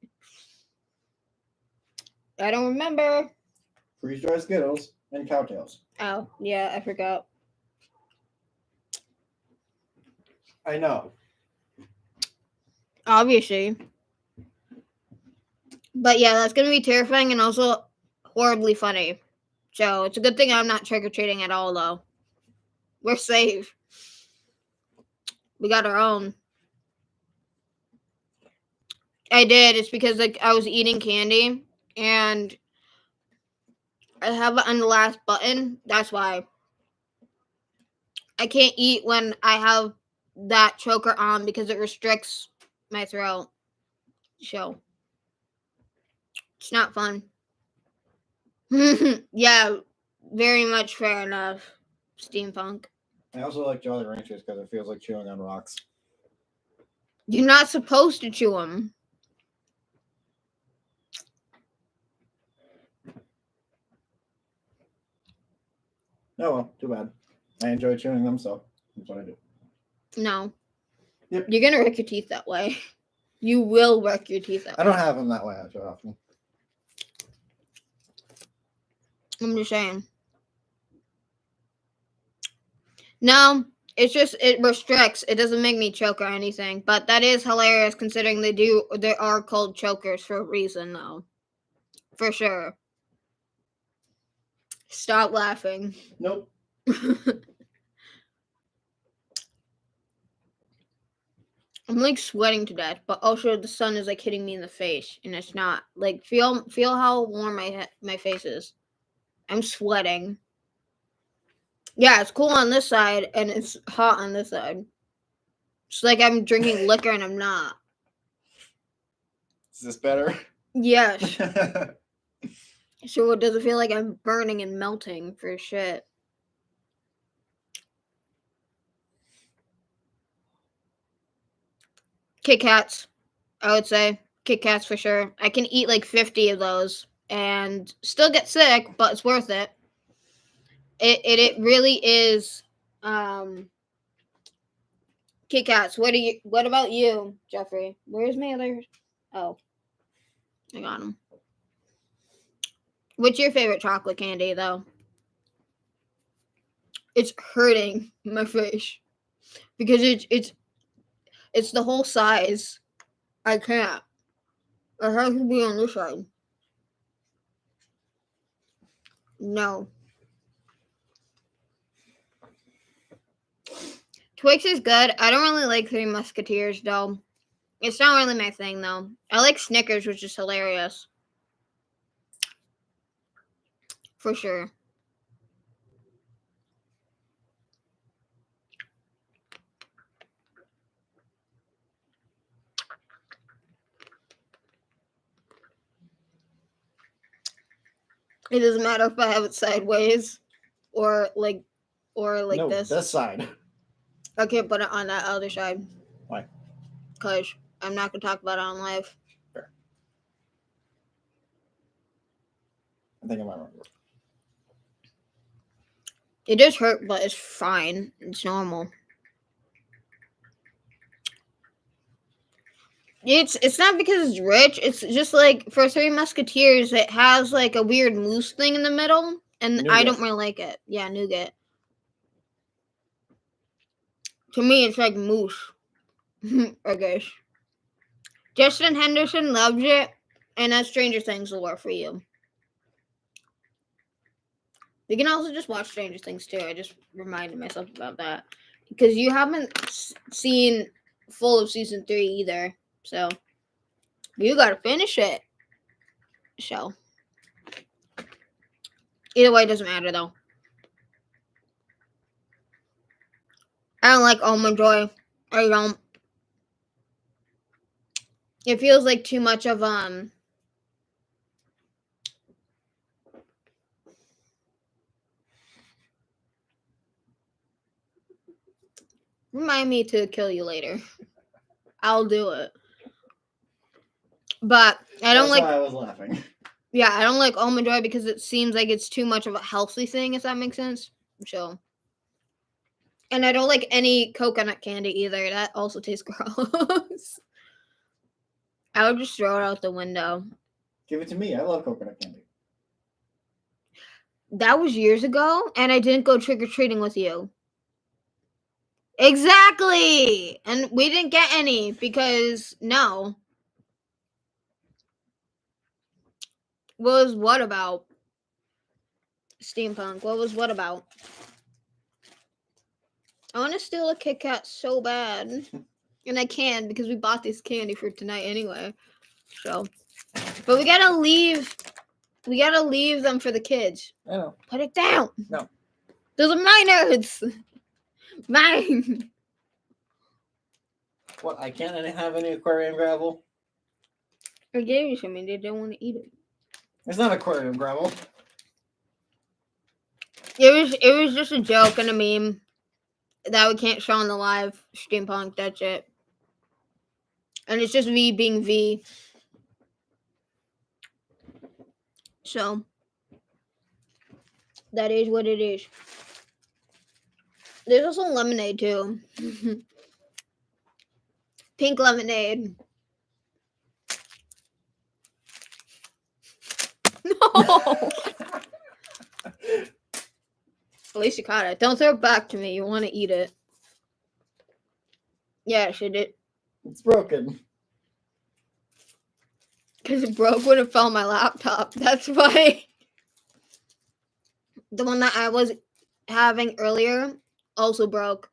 I don't remember. Freeze dried Skittles and cowtails. Oh, yeah, I forgot. I know. Obviously. But yeah, that's gonna be terrifying and also horribly funny. So it's a good thing I'm not trick-or-treating at all though. We're safe. We got our own. I did. It's because like I was eating candy and I have it on the last button. That's why. I can't eat when I have that choker on because it restricts my throat. So it's not fun. Yeah, very much fair enough. Steampunk. I also like Jolly Ranchers because it feels like chewing on rocks. You're not supposed to chew them. Oh well, too bad. I enjoy chewing them, so that's what I do. No. Yep. You're gonna wreck your teeth that way. You will wreck your teeth that way. I don't have them that way too often. I'm just saying. No, it's just it restricts. It doesn't make me choke or anything. But that is hilarious considering they are called chokers for a reason though. For sure. Stop laughing. I'm like sweating to death, but also the sun is like hitting me in the face, and it's not like feel how warm my face is. I'm sweating. Yeah, it's cool on this side, and it's hot on this side. It's like I'm drinking liquor, and I'm not. Is this better? Yes. So does it feel like I'm burning and melting for shit? Kit Kats, I would say. Kit Kats for sure. I can eat like 50 of those and still get sick, but it's worth it. It really is. Kit Kats. What about you, Jeffrey? Where's my other? Oh, I got him. What's your favorite chocolate candy though? It's hurting my face because it's the whole size. I can't. It has to be on this side. No. Twix is good. I don't really like Three Musketeers though. It's not really my thing though. I like Snickers, which is hilarious. For sure. It doesn't matter if I have it sideways or like No, this. this side. I can't put it on that other side. Why? Because I'm not going to talk about it on live. Fair. I think I might remember. It does hurt, but it's fine. It's normal. It's not because it's rich. It's just like for Three Musketeers, it has like a weird mousse thing in the middle, and Nougat. I don't really like it. Yeah, nougat. To me, it's like mousse. I guess. Justin Henderson loves it, and that Stranger Things will work for you. You can also just watch Stranger Things too. I just reminded myself about that because you haven't seen full of season 3 either, so you gotta finish it. So either way, it doesn't matter though. I don't like Almond Joy. I don't. It feels like too much of Remind me to kill you later. I'll do it. But I don't That's like. why I was laughing. Yeah, I don't like Almond Joy because it seems like it's too much of a healthy thing. If that makes sense. So. And I don't like any coconut candy either. That also tastes gross. I would just throw it out the window. Give it to me. I love coconut candy. That was years ago, and I didn't go trick-or-treating with you. Exactly! And we didn't get any because, no. What was what about? Steampunk. What was what about? I want to steal a Kit Kat so bad. And I can because we bought this candy for tonight anyway. So. But we gotta leave. We gotta leave them for the kids. I know. Put it down. No. Those are my notes. Mine. What? I can't have any aquarium gravel? I gave you some and they didn't want to eat it. It's not aquarium gravel. It was just a joke and a meme that we can't show on the live steampunk. That's it. And it's just V being V. So that is what it is. There's also lemonade too. Pink lemonade. No. At least you caught it. Don't throw it back to me. You want to eat it. Yeah, she did. It's broken. Because it broke when it fell on my laptop. That's why. The one that I was having earlier also broke.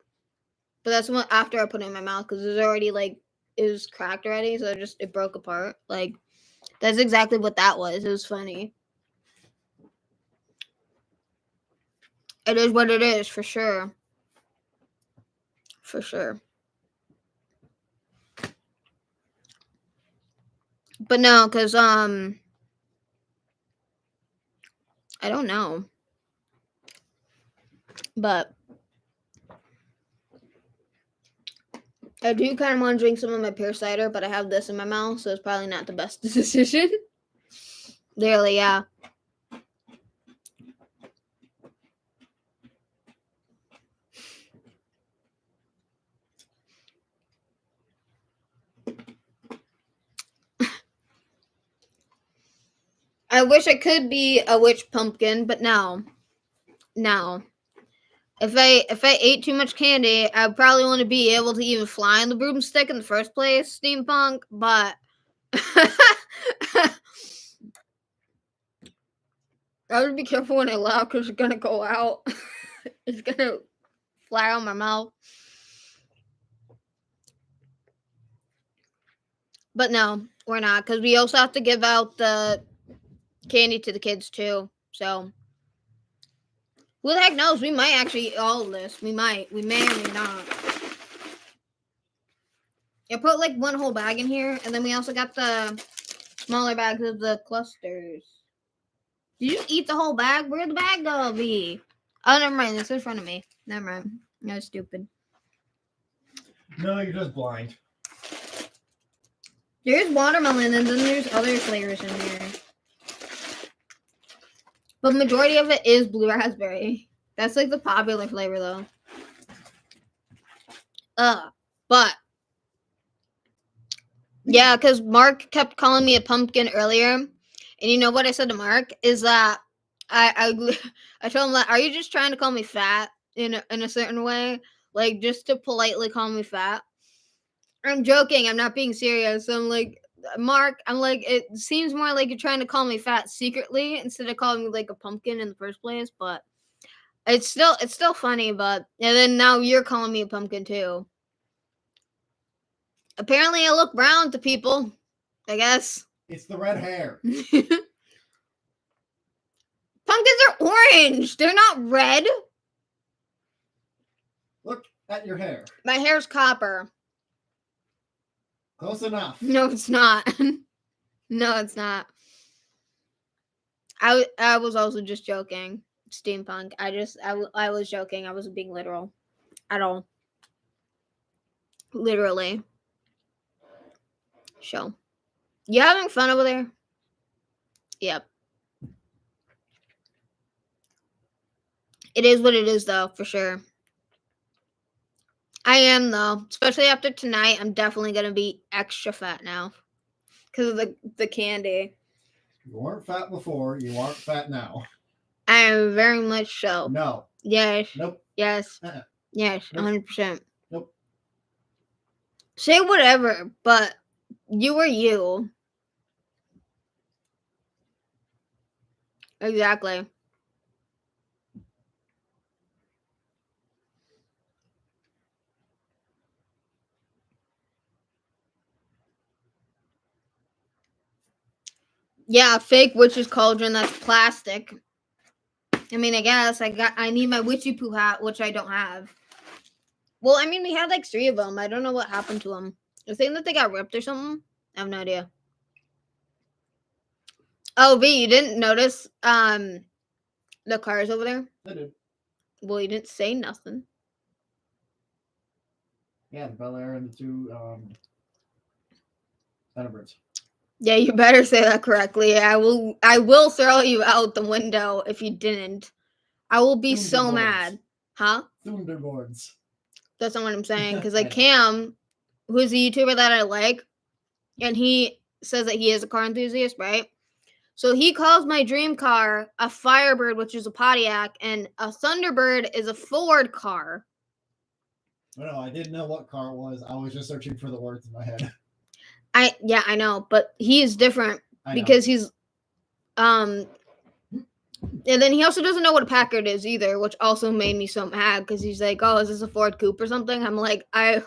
But that's one after I put it in my mouth because it was already like is cracked already, so it broke apart. Like, that's exactly what that was. It was funny. It is what it is, for sure. For sure. But no, because, I don't know. But I do kind of want to drink some of my pear cider, but I have this in my mouth, so it's probably not the best decision. Literally, yeah. I wish I could be a witch pumpkin, but no. No. If I ate too much candy, I probably wouldn't be able to even fly on the broomstick in the first place, steampunk, but I would be careful when I laugh because it's gonna go out. It's gonna fly out my mouth. But no, we're not, because we also have to give out the candy to the kids too. So who the heck knows? We might actually eat all of this. We might. We may or may not. I put like one whole bag in here, and then we also got the smaller bags of the clusters. Did you eat the whole bag? Where'd the bag go be? Oh, never mind. It's in front of me. Never mind. That was stupid. No, you're just blind. There's watermelon, and then there's other flavors in there. But majority of it is blue raspberry. That's like the popular flavor, though. But yeah, because Mark kept calling me a pumpkin earlier, and you know what I said to Mark is that I told him that, are you just trying to call me fat in a certain way, like just to politely call me fat? I'm joking. I'm not being serious. I'm like, Mark, I'm like, it seems more like you're trying to call me fat secretly instead of calling me like a pumpkin in the first place. But it's still funny. But and then now you're calling me a pumpkin too. Apparently, I look brown to people. I guess It's the red hair. pumpkins are orange. They're not red. Look at your hair. My hair's copper. Close enough. No, it's not. No, it's not. I was also just joking. Steampunk. I was joking. I wasn't being literal at all. Literally. So, you having fun over there? Yep. It is what it is, though, for sure. I am, though. Especially after tonight, I'm definitely going to be extra fat now. Because of the candy. You weren't fat before. You aren't fat now. I am very much so. No. Yes. Nope. Yes. Uh-uh. Yes. Nope. 100%. Nope. Say whatever, but you are you. Exactly. Yeah, fake witch's cauldron. That's plastic. I mean, I guess I need my witchy poo hat, which I don't have. Well, I mean, we had like 3 of them. I don't know what happened to them. I think that they got ripped or something. I have no idea. Oh, V, you didn't notice the cars over there? I did. Well, you didn't say nothing. Yeah, the Bel Air and the 2 Thunderbirds. Yeah, you better say that correctly. I will throw you out the window if you didn't. I will be so Thunderboards. mad. Huh? Thunderboards. That's not what I'm saying. Because like Cam, who's a YouTuber that I like, and he says that he is a car enthusiast, right? So he calls my dream car a Firebird, which is a Pontiac, and a Thunderbird is a Ford car. No, I didn't know what car it was. I was just searching for the words in my head. I know, but he is different I know. because he's and then he also doesn't know what a Packard is either, which also made me so mad because he's like, "Oh, is this a Ford Coupe or something?" I'm like, I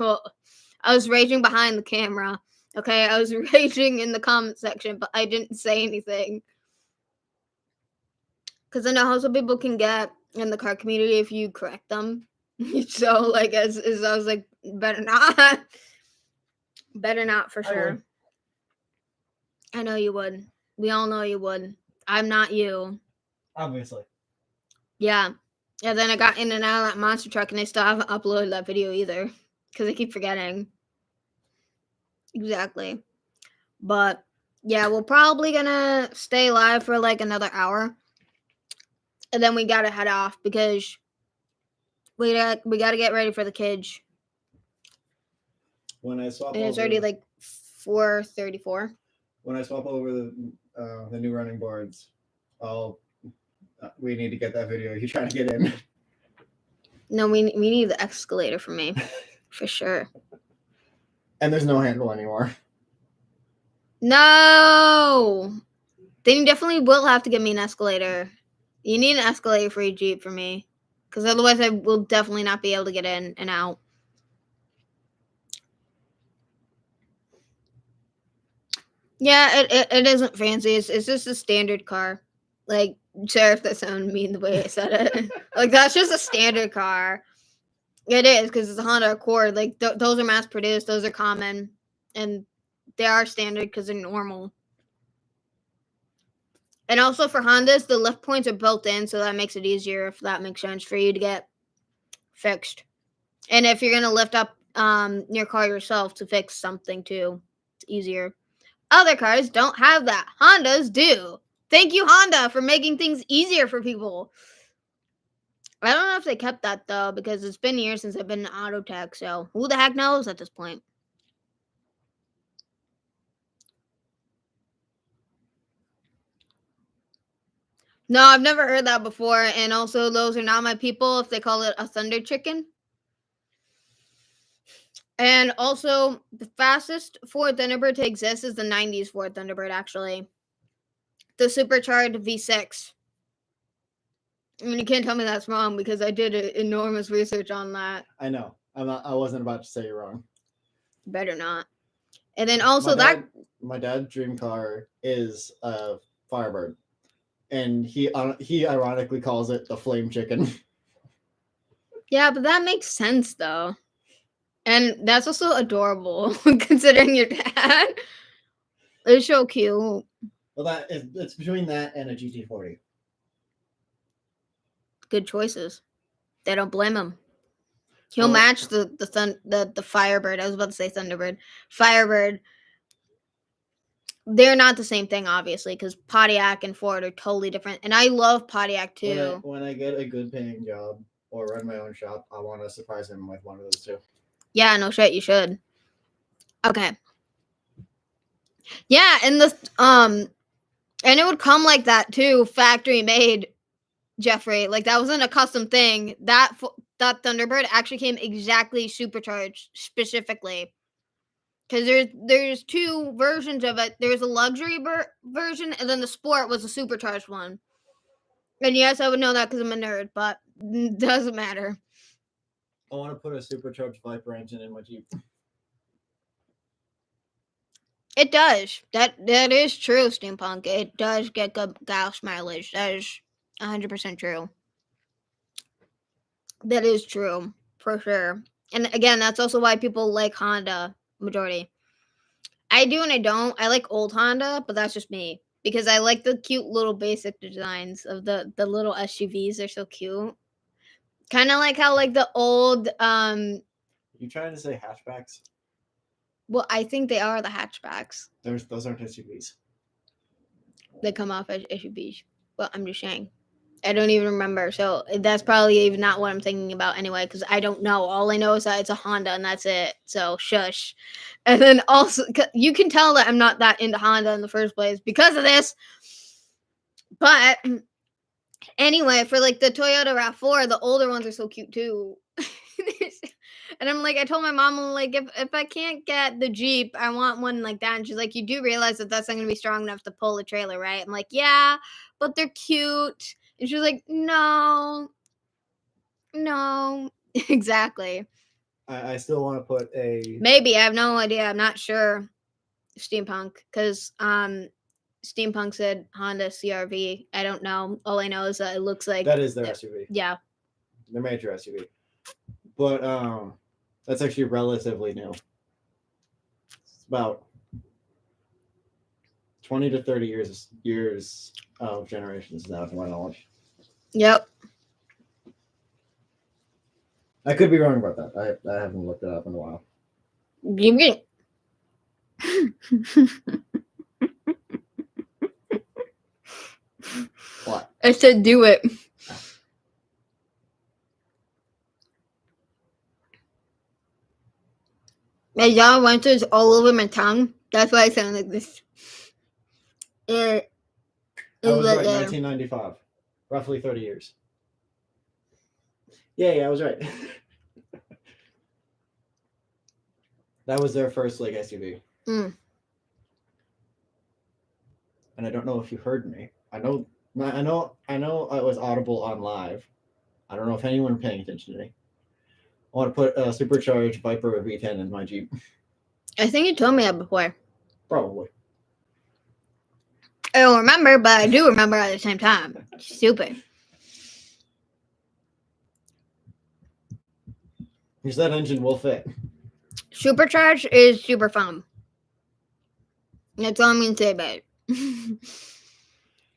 I was raging behind the camera. Okay, I was raging in the comment section, but I didn't say anything. Because I know how some people can get in the car community if you correct them. So, like, as I was like, better not. Better not for sure. would. I know you would. We all know you would. I'm not you. Obviously. Yeah. And then I got in and out of that monster truck and I still haven't uploaded that video either. Because I keep forgetting. Exactly. But yeah, we're probably gonna stay live for like another hour. And then we gotta head off because we gotta get ready for the kids. When I swap And it's over, already like 4:34. when I swap over the new running boards, we need to get that video. You trying to get in? No, we need the escalator for me. For sure. And there's no handle anymore. No! Then you definitely will have to give me an escalator. You need an escalator for your Jeep for me. Because otherwise I will definitely not be able to get in and out. Yeah, it isn't fancy. It's just a standard car. Like, sorry if that sounded mean the way I said it. Like, that's just a standard car. It is, because it's a Honda Accord. Like, those are mass-produced. Those are common. And they are standard because they're normal. And also for Hondas, the lift points are built in, so that makes it easier, if that makes sense, for you to get fixed. And if you're going to lift up your car yourself to fix something, too, it's easier. Other cars don't have that. Hondas do. Thank you, Honda, for making things easier for people. I don't know if they kept that, though, because it's been years since I've been in auto tech, so who the heck knows at this point? No, I've never heard that before, and also those are not my people if they call it a Thunder Chicken. And also, the fastest Ford Thunderbird to exist is the 90s Ford Thunderbird, actually. The supercharged V6. I mean, you can't tell me that's wrong because I did enormous research on that. I know. I wasn't about to say you're wrong. Better not. And then also my dad's dream car is a Firebird, and he ironically calls it the Flame Chicken. Yeah, but that makes sense though, and that's also adorable considering your dad. It's so cute. Well, it's between that and a GT40. Good choices. They don't blame him. He'll match the Firebird. I was about to say Thunderbird. Firebird. They're not the same thing, obviously, because Pontiac and Ford are totally different. And I love Pontiac too. When I get a good paying job or run my own shop, I want to surprise him with one of those two. Yeah, no shit, you should. Okay. Yeah, and and it would come like that too, factory made, Jeffrey. Like, that wasn't a custom thing. That Thunderbird actually came exactly supercharged specifically. Because there's two versions of it. There's a luxury version, and then the sport was a supercharged one. And yes, I would know that because I'm a nerd, but it doesn't matter. I want to put a supercharged Viper engine in my Jeep. It does. That is true, Steampunk. It does get good gas mileage. That is 100% true. That is true, for sure. And again, that's also why people like Honda, majority. I do and I don't. I like old Honda, but that's just me. Because I like the cute little basic designs of the little SUVs. They're so cute. Kind of like how like the old You trying to say hatchbacks? Well, I think they are the hatchbacks. Those aren't SUVs. They come off as SUVs. Well, I'm just saying. I don't even remember. So that's probably even not what I'm thinking about anyway, because I don't know. All I know is that it's a Honda and that's it. So shush. And then also, you can tell that I'm not that into Honda in the first place because of this. But anyway, for like the Toyota RAV4, the older ones are so cute too. And I'm like, I told my mom, I'm like, if I can't get the Jeep, I want one like that. And she's like, you do realize that that's not going to be strong enough to pull a trailer, right? I'm like, yeah, but they're cute. And she's like, no, exactly. I still want to put a. Maybe, I have no idea. I'm not sure. Steampunk, because Steampunk said Honda CRV. I don't know. All I know is that it looks like That is their SUV. Yeah. Their major SUV. But that's actually relatively new. It's about 20 to 30 years of generations now, to my knowledge. Yep. I could be wrong about that. I haven't looked it up in a while. You get. What? I said do it. My y'all went to all over my tongue. That's why I sound like this. I was right. 1995, roughly 30 years. Yeah, I was right. That was their first like SUV. Mm. And I don't know if you heard me. I know I was audible on live. I don't know if anyone paying attention to me. I want to put a supercharged Viper V10 in my Jeep. I think you told me that before. Probably. I don't remember, but I do remember at the same time. Stupid. Because that engine will fit. Supercharged is super fun. That's all I'm going to say about it.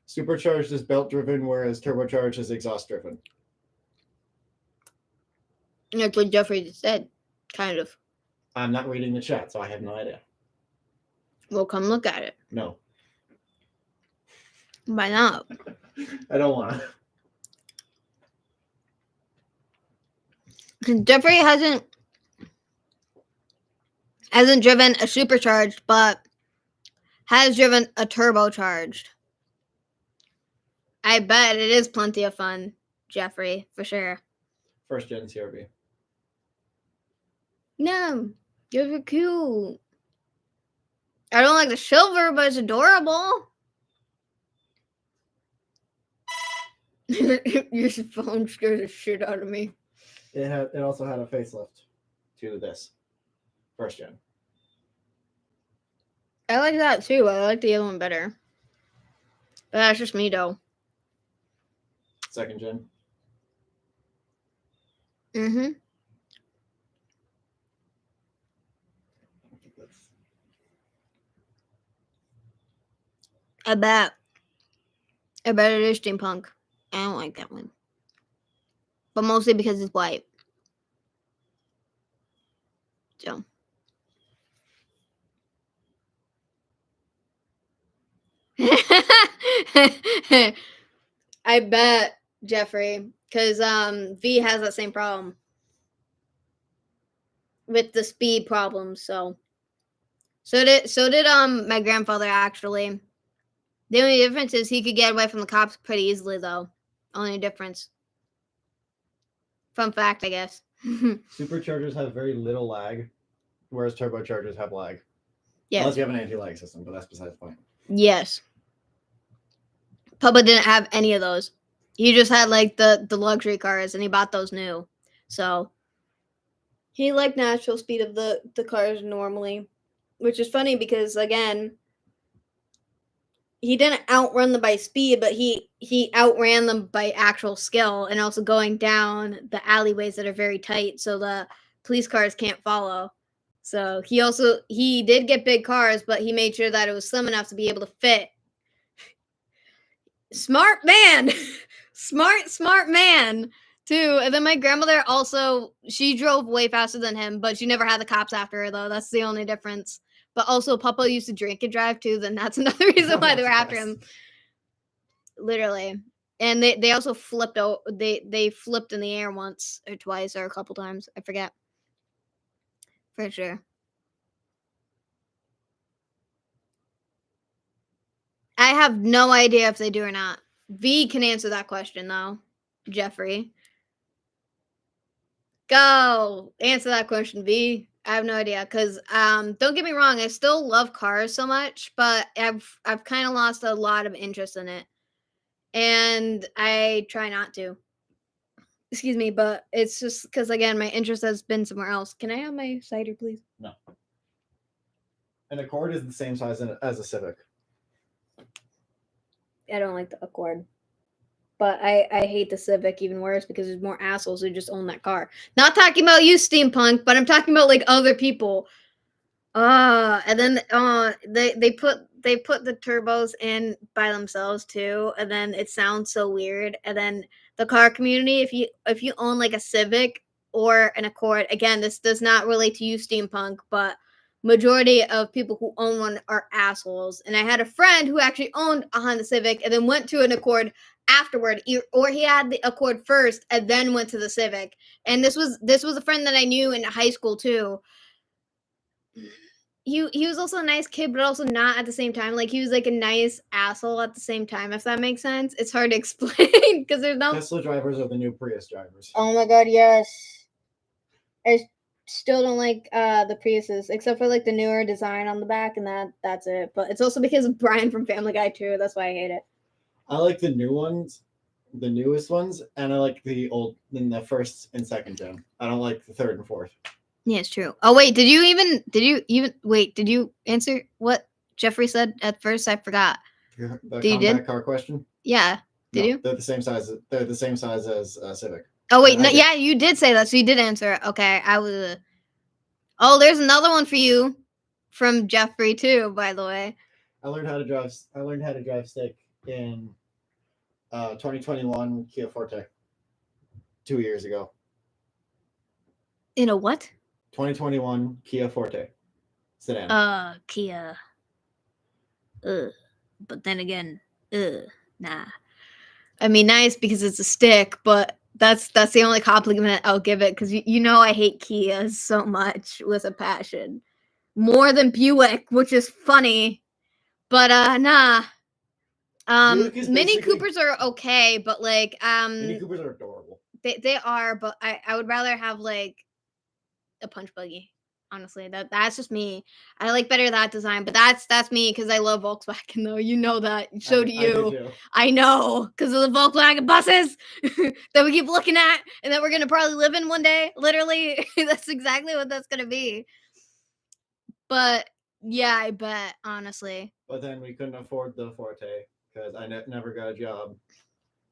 Supercharged is belt driven, whereas turbocharged is exhaust driven. That's what Jeffrey just said. Kind of. I'm not reading the chat, so I have no idea. Well, come look at it. No. Why not? I don't want to. Jeffrey hasn't driven a supercharged, but has driven a turbocharged. I bet it is plenty of fun, Jeffrey, for sure. First gen CRV. No, those are cute. I don't like the silver, but it's adorable. Your phone scares the shit out of me. It also had a facelift to this first gen. I like that too. I like the other one better. But that's just me though. Second gen. Mm-hmm. I bet it is steampunk. I don't like that one. But mostly because it's white. So. I bet, Jeffrey, because V has that same problem with the speed problems. So did my grandfather actually. The only difference is he could get away from the cops pretty easily, though. Only difference. Fun fact, I guess. Superchargers have very little lag, whereas turbochargers have lag. Yeah. Unless you have an anti-lag system, but that's besides the point. Yes. Papa didn't have any of those. He just had like the luxury cars, and he bought those new. So he liked natural speed of the cars normally, which is funny because again, he didn't outrun them by speed, but he outran them by actual skill and also going down the alleyways that are very tight, so the police cars can't follow. So he did get big cars, but he made sure that it was slim enough to be able to fit. Smart man. smart man too. And then my grandmother also, she drove way faster than him, but she never had the cops after her though. That's the only difference. But also Papa used to drink and drive too, then that's another reason why they were after him. Literally. And they also flipped out, they flipped in the air once or twice or a couple times. I forget. For sure. I have no idea if they do or not. V can answer that question though. Jeffrey. Go answer that question, V. I have no idea because don't get me wrong, I still love cars so much, but I've kind of lost a lot of interest in it, and I try not to Excuse me, but it's just because again, my interest has been somewhere else. Can I have my cider, please? No. An Accord is the same size as a Civic. I don't like the Accord. But I hate the Civic even worse because there's more assholes who just own that car. Not talking about you, Steampunk, but I'm talking about like other people. And then they put the turbos in by themselves too, and then it sounds so weird. And then the car community, if you own like a Civic or an Accord, again, this does not relate to you, Steampunk, but majority of people who own one are assholes. And I had a friend who actually owned a Honda Civic and then went to an Accord afterward, or he had the Accord first and then went to the Civic. And this was a friend that I knew in high school too. He was also a nice kid, but also not at the same time. Like he was like a nice asshole at the same time, if that makes sense. It's hard to explain because there's no Tesla drivers are the new Prius drivers. Oh my god, yes. I still don't like the Priuses, except for like the newer design on the back, and that's it. But it's also because of Brian from Family Guy too. That's why I hate it. I like the new ones, the newest ones, and I like the first and second gen. I don't like the third and fourth. Yeah, it's true. Oh wait, did you answer what Jeffrey said at first? I forgot. The You did? compact car question? Yeah. Did you? They're the same size. They're the same size as Civic. Oh wait, I no, did. yeah, you did say that, so you did answer it. Okay, I was. Oh, there's another one for you from Jeffrey too, by the way. I learned how to drive stick in 2021 Kia Forte 2 years ago. In a what? 2021 Kia Forte sedan. Kia. But then again, nah. I mean, nice because it's a stick, but that's the only compliment I'll give it because you know I hate Kia so much with a passion, more than Buick, which is funny. But nah. Buick is Mini basically- Coopers are okay, but like Mini Coopers are adorable. they are, but I would rather have like a punch buggy. Honestly, that's just me. I like better that design, but that's me because I love Volkswagen though. You know that. So do you. I know because of the Volkswagen buses that we keep looking at and that we're gonna probably live in one day. Literally, that's exactly what that's gonna be. But yeah, I bet honestly. But then we couldn't afford the Forte because I never got a job.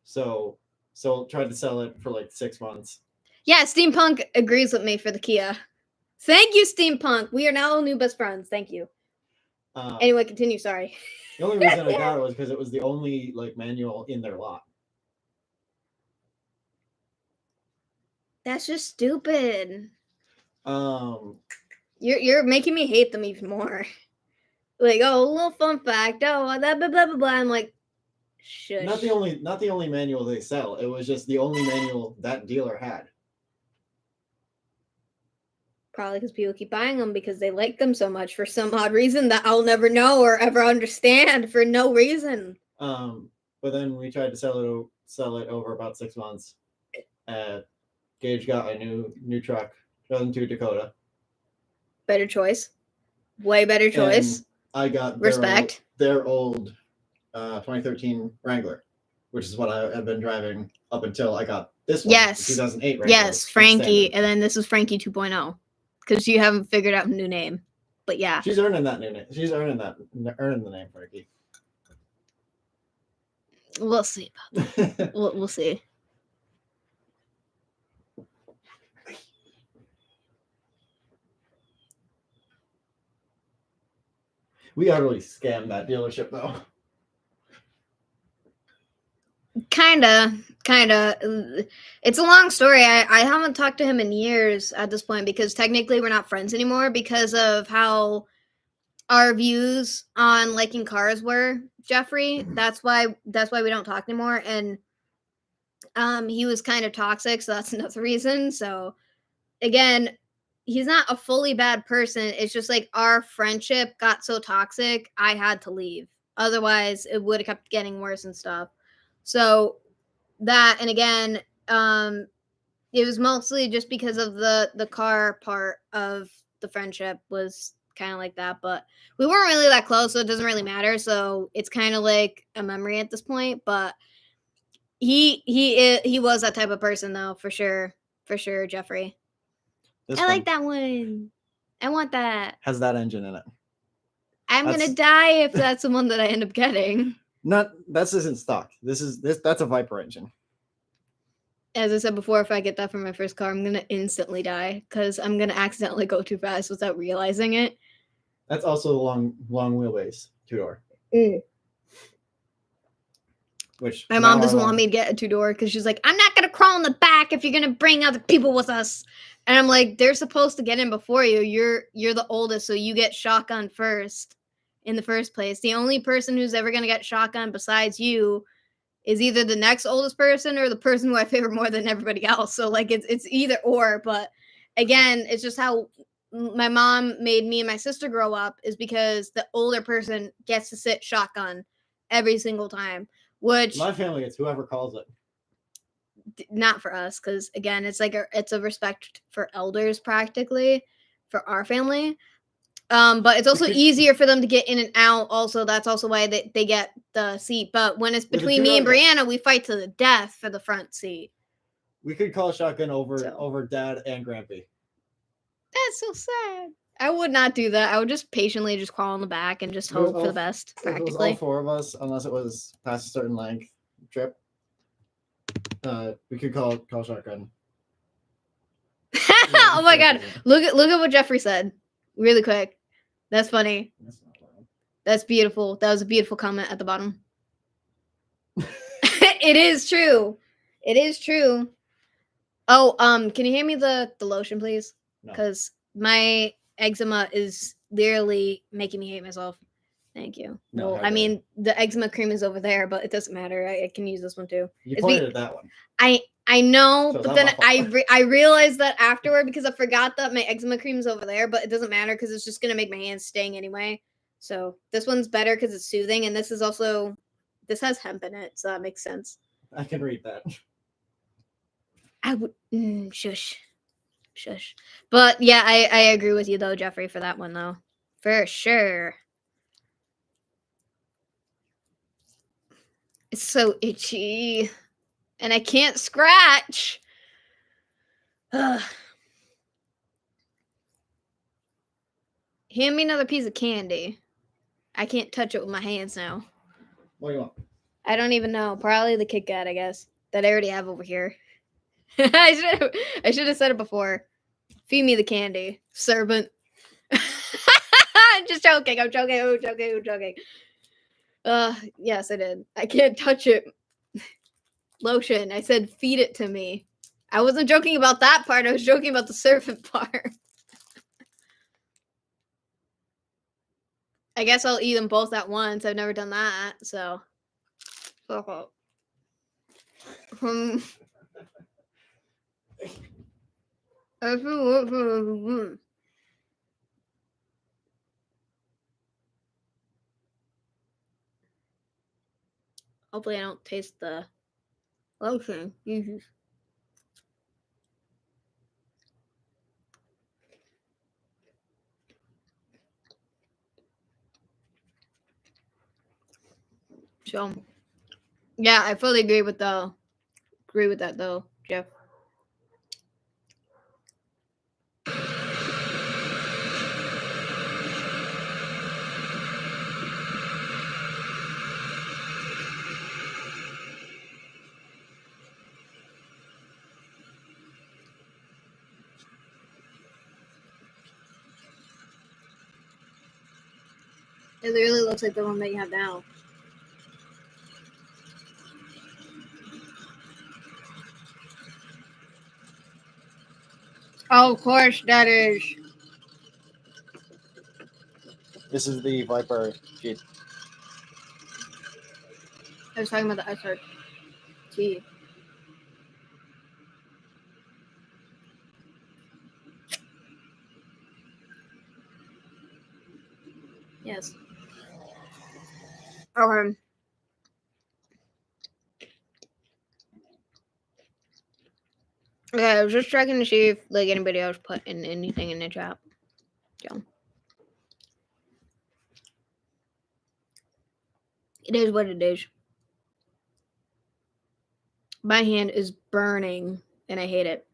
So tried to sell it for like 6 months. Yeah, Steampunk agrees with me for the Kia. Thank you, Steampunk. We are now new best friends. Thank you. Anyway, continue. Sorry. The only reason I got it was because it was the only like manual in their lot. That's just stupid. You're making me hate them even more. Like, oh, a little fun fact. Oh, that blah blah blah blah. I'm like, shush. not the only manual they sell. It was just the only manual that dealer had. Probably because people keep buying them because they like them so much for some odd reason that I'll never know or ever understand for no reason. But then we tried to sell it over about 6 months. Gage got a new truck, 2002 Dakota. Better choice. Way better choice. And I got Respect. Their old 2013 Wrangler, which is what I have been driving up until I got this one. Yes. 2008 Wrangler. Yes, Frankie, and then this is Frankie 2.0 because you haven't figured out a new name. But yeah, She's earning that new name. She's earning the name Frankie. we'll see about that. We'll see. We utterly scammed that dealership though. Kinda. It's a long story. I haven't talked to him in years at this point because technically we're not friends anymore because of how our views on liking cars were, Jeffrey. That's why we don't talk anymore. And he was kind of toxic, so that's another reason. So again, he's not a fully bad person. It's just like our friendship got so toxic, I had to leave. Otherwise, it would have kept getting worse and stuff. So that, and again, it was mostly just because of the car part of the friendship was kind of like that, but we weren't really that close, so it doesn't really matter. So it's kind of like a memory at this point. But He was that type of person though, for sure, Jeffrey. This I one like that one. I want that. has that engine in it. I'm That's- gonna die if that's the one that I end up getting. This isn't stock. That's a Viper engine. As I said before, if I get that for my first car, I'm gonna instantly die because I'm gonna accidentally go too fast without realizing it. That's also a long wheelbase 2-door. Which My now mom doesn't I want me to get a 2-door because she's like, I'm not gonna crawl in the back if you're gonna bring other people with us. And I'm like, they're supposed to get in before you. You're the oldest, so you get shotgun first in the first place. The only person who's ever gonna get shotgun besides you is either the next oldest person or the person who I favor more than everybody else. So like it's either or. But again, it's just how my mom made me and my sister grow up, is because the older person gets to sit shotgun every single time. Which my family, it's whoever calls it. not for us, because again, it's like it's a respect for elders practically for our family. But it's also easier for them to get in and out. Also, that's also why they get the seat. But when it's between me and Brianna, we fight to the death for the front seat. We could call shotgun over Dad and Grampy. That's so sad. I would not do that. I would just patiently just crawl in the back and just hope for the best. If it was Practically, all 4 of us, unless it was past a certain length trip, we could call shotgun. oh my god! Look at what Jeffrey said, really quick. That's funny. That's not loud. That's beautiful. That was a beautiful comment at the bottom. It is true. It is true. Oh, can you hand me the lotion, please? No. Because my eczema is literally making me hate myself. Thank you. No, Well, how I dare mean, the eczema cream is over there, but it doesn't matter. I can use this one too. You It's pointed at that one. I know, So it's but not then my fault. I realized that afterward because I forgot that my eczema cream is over there, but it doesn't matter because it's just gonna make my hands sting anyway. So this one's better because it's soothing, and this has hemp in it, so that makes sense. I can read that. I would shush. But yeah, I agree with you though, Jeffrey, for that one though, for sure. It's so itchy, and I can't scratch. Ugh. Hand me another piece of candy. I can't touch it with my hands now. What do you want? I don't even know. Probably the Kit Kat, I guess, that I already have over here. I should have said it before. Feed me the candy, servant. I'm just joking. I'm joking. Yes, I did. I can't touch it. Lotion. I said feed it to me. I wasn't joking about that part. I was joking about the servant part. I guess I'll eat them both at once. I've never done that, so. Hopefully I don't taste the lotion. So, yeah, I fully agree with that though, Jeff. It literally looks like the one that you have now. Oh, of course, that is. This is the Viper Jeep. I was talking about the SRT. Yes. Okay. Okay, I was just checking to see if like anybody else put in anything in the chat. So. It is what it is. My hand is burning, and I hate it.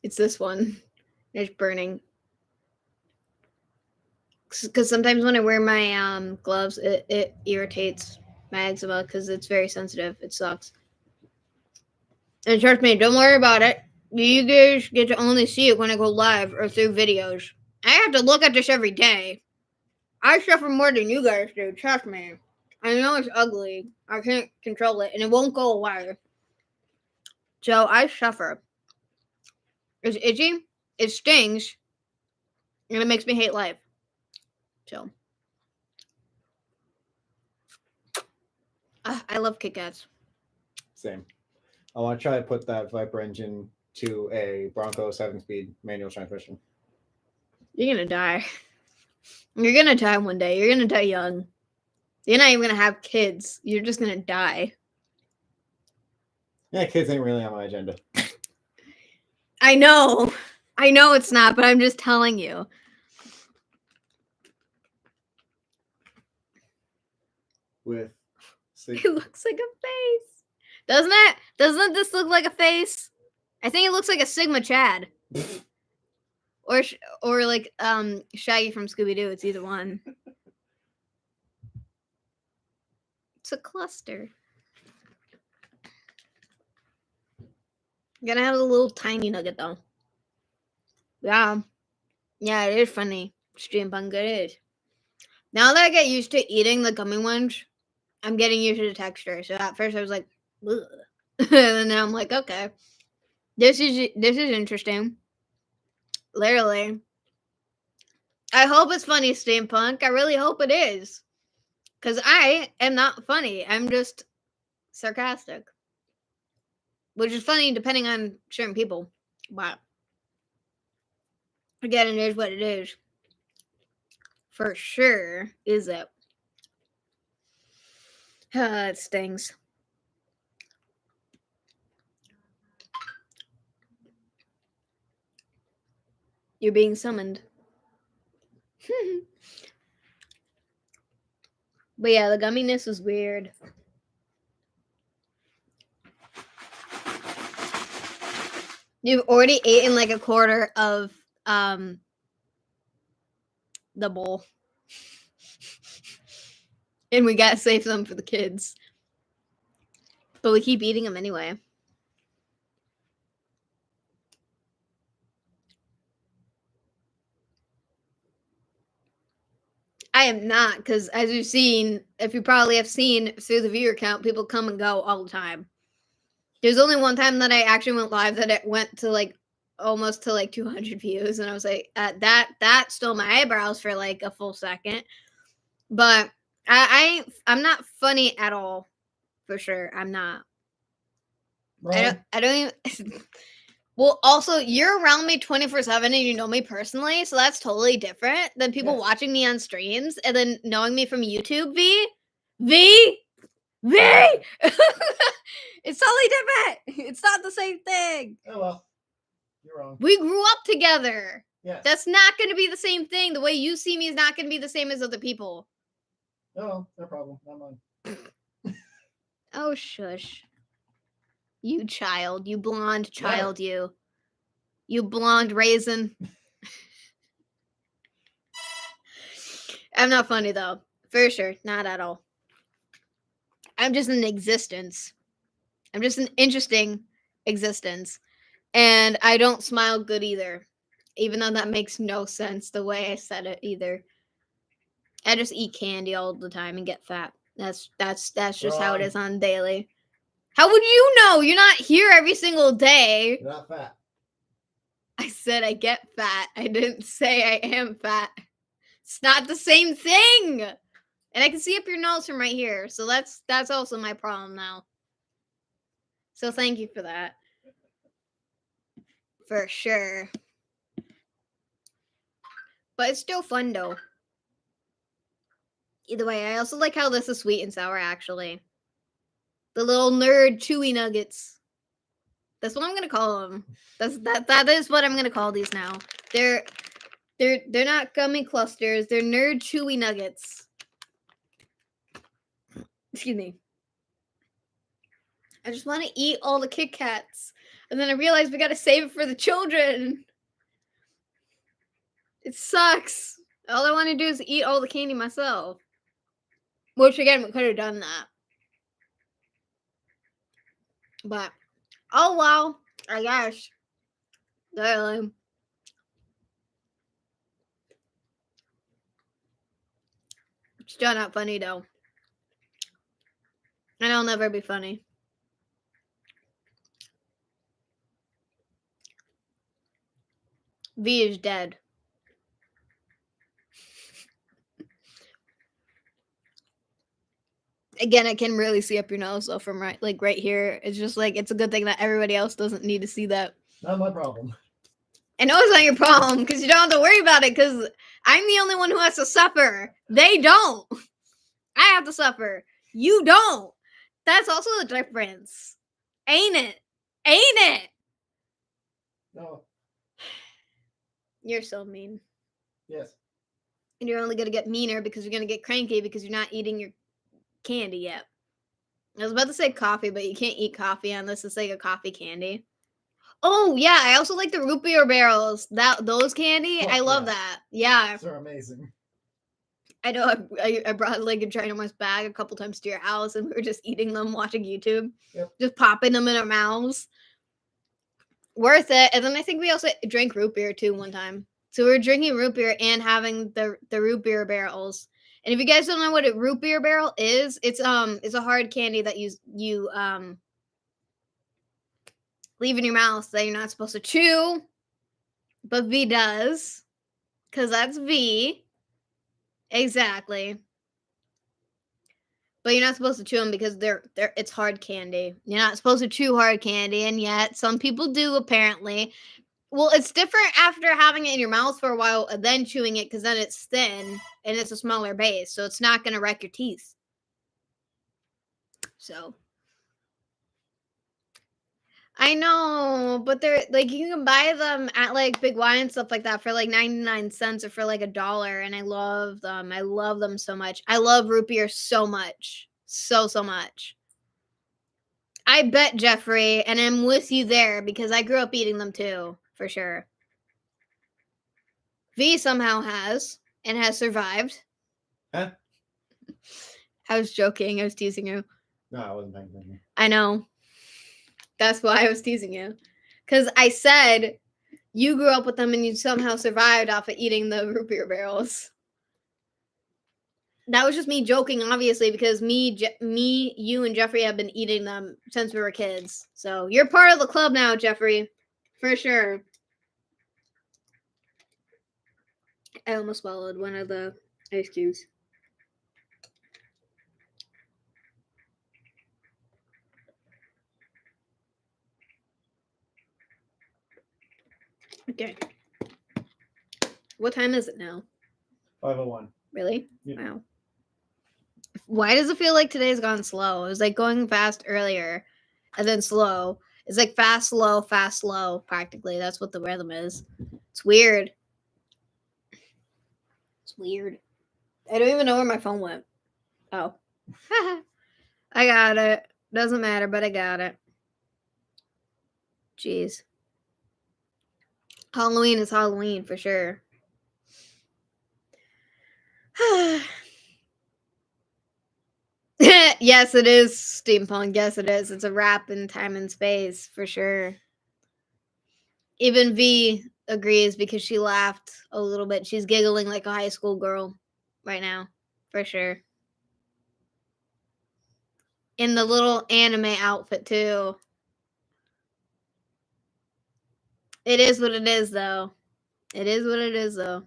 It's this one. It's burning. Because sometimes when I wear my gloves, it irritates my eczema because it's very sensitive. It sucks. And trust me, don't worry about it. You guys get to only see it when I go live or through videos. I have to look at this every day. I suffer more than you guys do, trust me. I know it's ugly. I can't control it, and it won't go away. So I suffer. It's itchy, it stings, and it makes me hate life. So. I love Kit Kats. Same. I want to try to put that Viper engine to a Bronco 7-speed manual transmission. You're gonna die. You're gonna die one day. You're gonna die young. You're not even gonna have kids. You're just gonna die. Yeah, kids ain't really on my agenda. I know. I know it's not, but I'm just telling you. With It looks like a face. Doesn't it? Doesn't this look like a face? I think it looks like a Sigma Chad. or like Shaggy from Scooby-Doo. It's either one. It's a cluster. Gonna have a little tiny nugget though. Yeah. Yeah, it is funny. Steampunk, it is. Now that I get used to eating the gummy ones, I'm getting used to the texture. So at first I was like, ugh. And now I'm like, okay. This is interesting. Literally. I hope it's funny, Steampunk. I really hope it is. Because I am not funny. I'm just sarcastic. Which is funny depending on certain people. But again, it is what it is. For sure, is it? It stings. You're being summoned. But yeah, the gumminess is weird. You've already eaten like a quarter of the bowl. And we gotta save them for the kids. But we keep eating them anyway. I am not, because as you've seen, if you probably have seen through the viewer count, people come and go all the time. There's only one time that I actually went live that it went to like almost to like 200 views, and I was like, that stole my eyebrows for like a full second. But I'm not funny at all, for sure. I'm not. Wrong. I don't even. Well, also, you're around me 24/7 and you know me personally, so that's totally different than people Yes. watching me on streams and then knowing me from YouTube. V. It's totally different. It's not the same thing. Oh well, you're wrong. We grew up together. Yes. That's not going to be the same thing. The way you see me is not going to be the same as other people. No problem. Not mine. Oh, shush. You child. You blonde child, you. You blonde raisin. I'm not funny, though. For sure. Not at all. I'm just an existence. I'm just an interesting existence. And I don't smile good either. Even though that makes no sense the way I said it either. I just eat candy all the time and get fat. That's just how it is on daily. How would you know? You're not here every single day. You're not fat. I said I get fat. I didn't say I am fat. It's not the same thing. And I can see up your nose from right here. So that's also my problem now. So thank you for that. For sure. But it's still fun though. Either way, I also like how this is sweet and sour actually. The little nerd chewy nuggets. That's what I'm gonna call them. That is what I'm gonna call these now. They're not gummy clusters. They're nerd chewy nuggets. Excuse me. I just want to eat all the Kit Kats. And then I realized we got to save it for the children. It sucks. All I want to do is eat all the candy myself. Which, again, we could have done that. But, oh well, I guess. Darling. Still not funny, though. And I'll never be funny. V is dead. Again, I can really see up your nose though from right here. It's just like it's a good thing that everybody else doesn't need to see that. Not my problem. I know it's not your problem because you don't have to worry about it because I'm the only one who has to suffer. They don't. I have to suffer. You don't. That's also the difference. Ain't it? Ain't it? No. You're so mean. Yes. And you're only going to get meaner because you're going to get cranky because you're not eating your candy yet. I was about to say coffee, but you can't eat coffee unless it's like a coffie candy. Oh, yeah. I also like the root beer barrels. Those candy. Fuck I love yeah. that. Yeah. They're amazing. I know I brought like a ginormous bag a couple times to your house and we were just eating them, watching YouTube. Yep. Just popping them in our mouths. Worth it. And then I think we also drank root beer too one time. So we were drinking root beer and having the root beer barrels. And if you guys don't know what a root beer barrel is, it's a hard candy that you leave in your mouth that you're not supposed to chew. But V does. Because that's V. Exactly. But you're not supposed to chew them because it's hard candy. You're not supposed to chew hard candy, and yet some people do apparently. Well, it's different after having it in your mouth for a while and then chewing it because then it's thin and it's a smaller base, so it's not going to wreck your teeth. So I know, but they're like you can buy them at like Big Y and stuff like that for like 99 cents or for like $1, and I love them. I love them so much. I love root beer so much. So much. I bet, Jeffrey, and I'm with you there because I grew up eating them too, for sure. V somehow has and has survived. Huh? I was joking. I was teasing you. No, I wasn't paying attention. I know. That's why I was teasing you. Because I said you grew up with them and you somehow survived off of eating the root beer barrels. That was just me joking, obviously, because me, you, and Jeffrey have been eating them since we were kids. So you're part of the club now, Jeffrey. For sure. I almost swallowed one of the ice cubes. Okay. What time is it now? 5:01. Really? Yeah. Wow. Why does it feel like today's gone slow? It was like going fast earlier and then slow. It's like fast, slow, practically. That's what the rhythm is. It's weird. It's weird. I don't even know where my phone went. Oh. I got it. Doesn't matter, but I got it. Jeez. Halloween is Halloween for sure. Yes, it is steampunk. Yes, it is. It's a wrap in time and space for sure. Even V agrees because she laughed a little bit. She's giggling like a high school girl right now, for sure. In the little anime outfit too. It is what it is, though. It is what it is, though.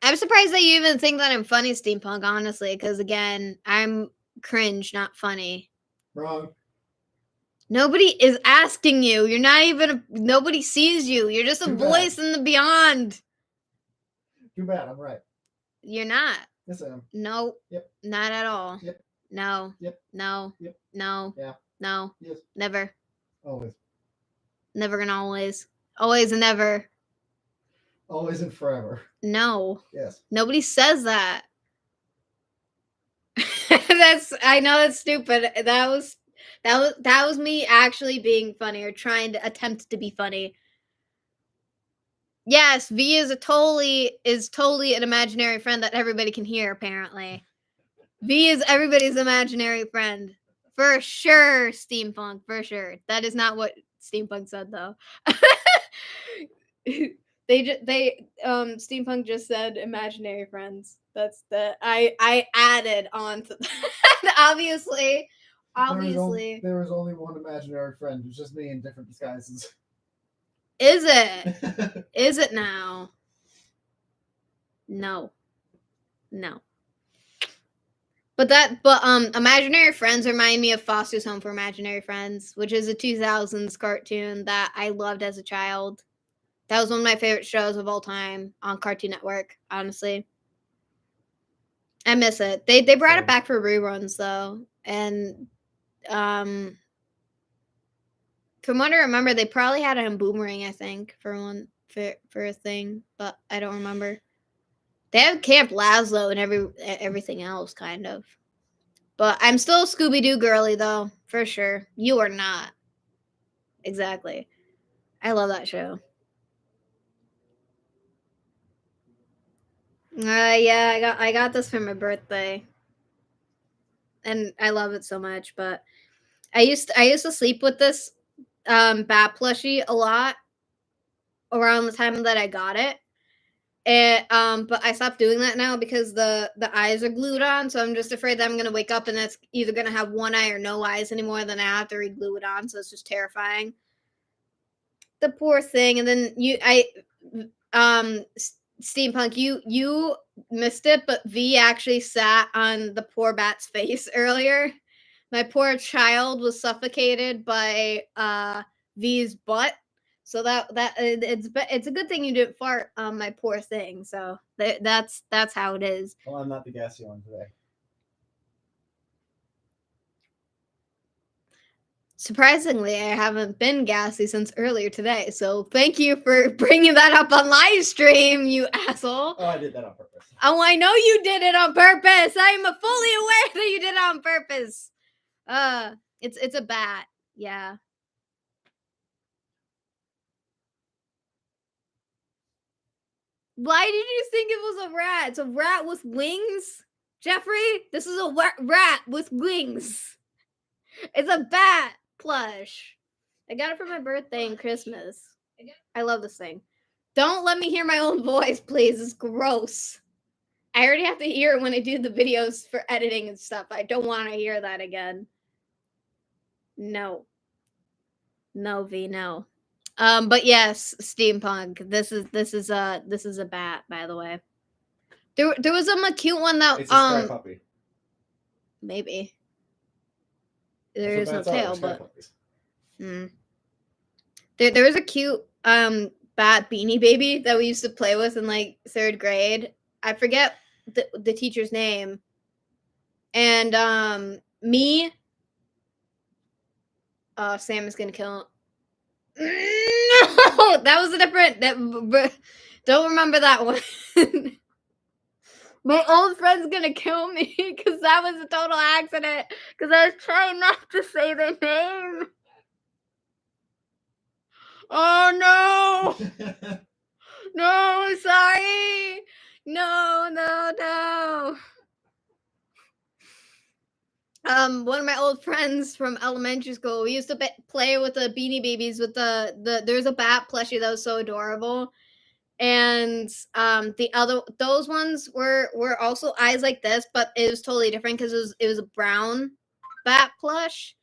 I'm surprised that you even think that I'm funny, steampunk, honestly, because again, I'm cringe, not funny. Wrong. Nobody is asking you. You're not even, nobody sees you. You're just a Too voice bad. in the beyond. Too bad. I'm right. You're not. Yes, I am. No. Yep. Not at all. Yep. No. Yep. No. Yep. No. Yeah. No. Yes. Never. Always. Never and always. Always and never. Always and forever. No. Yes. Nobody says that. That's I know that's stupid. That was me actually being funny or trying to attempt to be funny. Yes, V is totally an imaginary friend that everybody can hear, apparently. V is everybody's imaginary friend. For sure, Steampunk, for sure. That is not what Steampunk said though. Steampunk just said imaginary friends. That's the I added on to that. Obviously. There was only one imaginary friend. It was just me in different disguises. Is it? Is it now? No. But Imaginary Friends remind me of Foster's Home for Imaginary Friends, which is a 2000s cartoon that I loved as a child. That was one of my favorite shows of all time on Cartoon Network, honestly. I miss it. They brought it back for reruns though. And from what I remember, they probably had it on Boomerang, I think, for a thing, but I don't remember. They have Camp Lazlo and everything else, kind of. But I'm still Scooby-Doo girly, though, for sure. You are not. Exactly. I love that show. Yeah, I got this for my birthday, and I love it so much. But I used to sleep with this bat plushie a lot around the time that I got it. But I stopped doing that now because the eyes are glued on, so I'm just afraid that I'm gonna wake up and that's either gonna have one eye or no eyes anymore. Then I have to re-glue it on, so it's just terrifying. The poor thing. And then Steampunk, you missed it, but V actually sat on the poor bat's face earlier. My poor child was suffocated by V's butt. So it's a good thing you didn't fart on my poor thing. So that's how it is. Well, I'm not the gassy one today. Surprisingly, I haven't been gassy since earlier today. So thank you for bringing that up on live stream, you asshole. Oh, I did that on purpose. Oh, I know you did it on purpose. I am fully aware that you did it on purpose. It's a bat. Yeah. Why did you think it was a rat? It's a rat with wings? Jeffrey, this is a rat with wings. It's a bat plush. I got it for my birthday and Christmas. I love this thing. Don't let me hear my own voice, please. It's gross. I already have to hear it when I do the videos for editing and stuff. I don't want to hear that again. No. No, V, no. But yes, Steampunk. This is a bat, by the way. There was a cute one that It's a sky puppy. Maybe. There is no tail, but there was a cute bat Beanie Baby that we used to play with in like 3rd grade. I forget the teacher's name. And me Sam is gonna kill him. No, that was a different. Don't remember that one. My old friend's gonna kill me because that was a total accident. Because I was trying not to say their name. Oh no! No, sorry. No. One of my old friends from elementary school, we used to play with the Beanie Babies with there's a bat plushie that was so adorable. And those ones were also eyes like this, but it was totally different because it was a brown bat plush.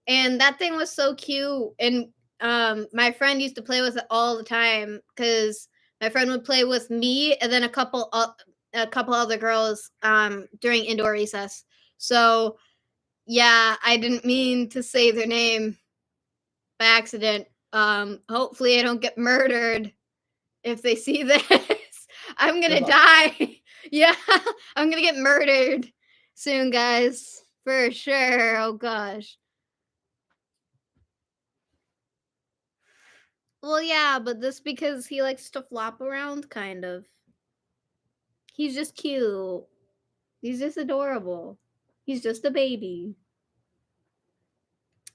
And that thing was so cute. And my friend used to play with it all the time because my friend would play with me and then a couple other girls during indoor recess. So yeah, I didn't mean to say their name by accident. Hopefully I don't get murdered if they see this. I'm gonna die. Yeah, I'm gonna get murdered soon, guys. For sure. Oh gosh. Well, yeah, but this because he likes to flop around, kind of. He's just cute. He's just adorable. He's just a baby.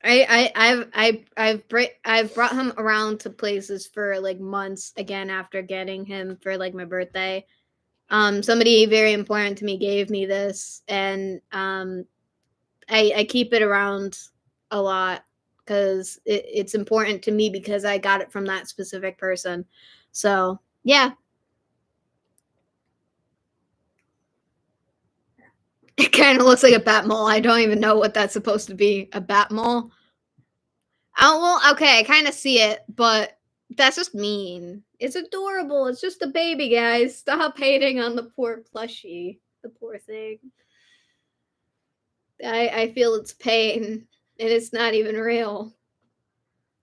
I've brought him around to places for like months again after getting him for like my birthday. Somebody very important to me gave me this, and I keep it around a lot because it's important to me because I got it from that specific person. So yeah. It kind of looks like a bat mole. I don't even know what that's supposed to be. A bat mole? Oh, well, okay, I kind of see it, but that's just mean. It's adorable. It's just a baby, guys. Stop hating on the poor plushie. The poor thing. I feel its pain, and it's not even real.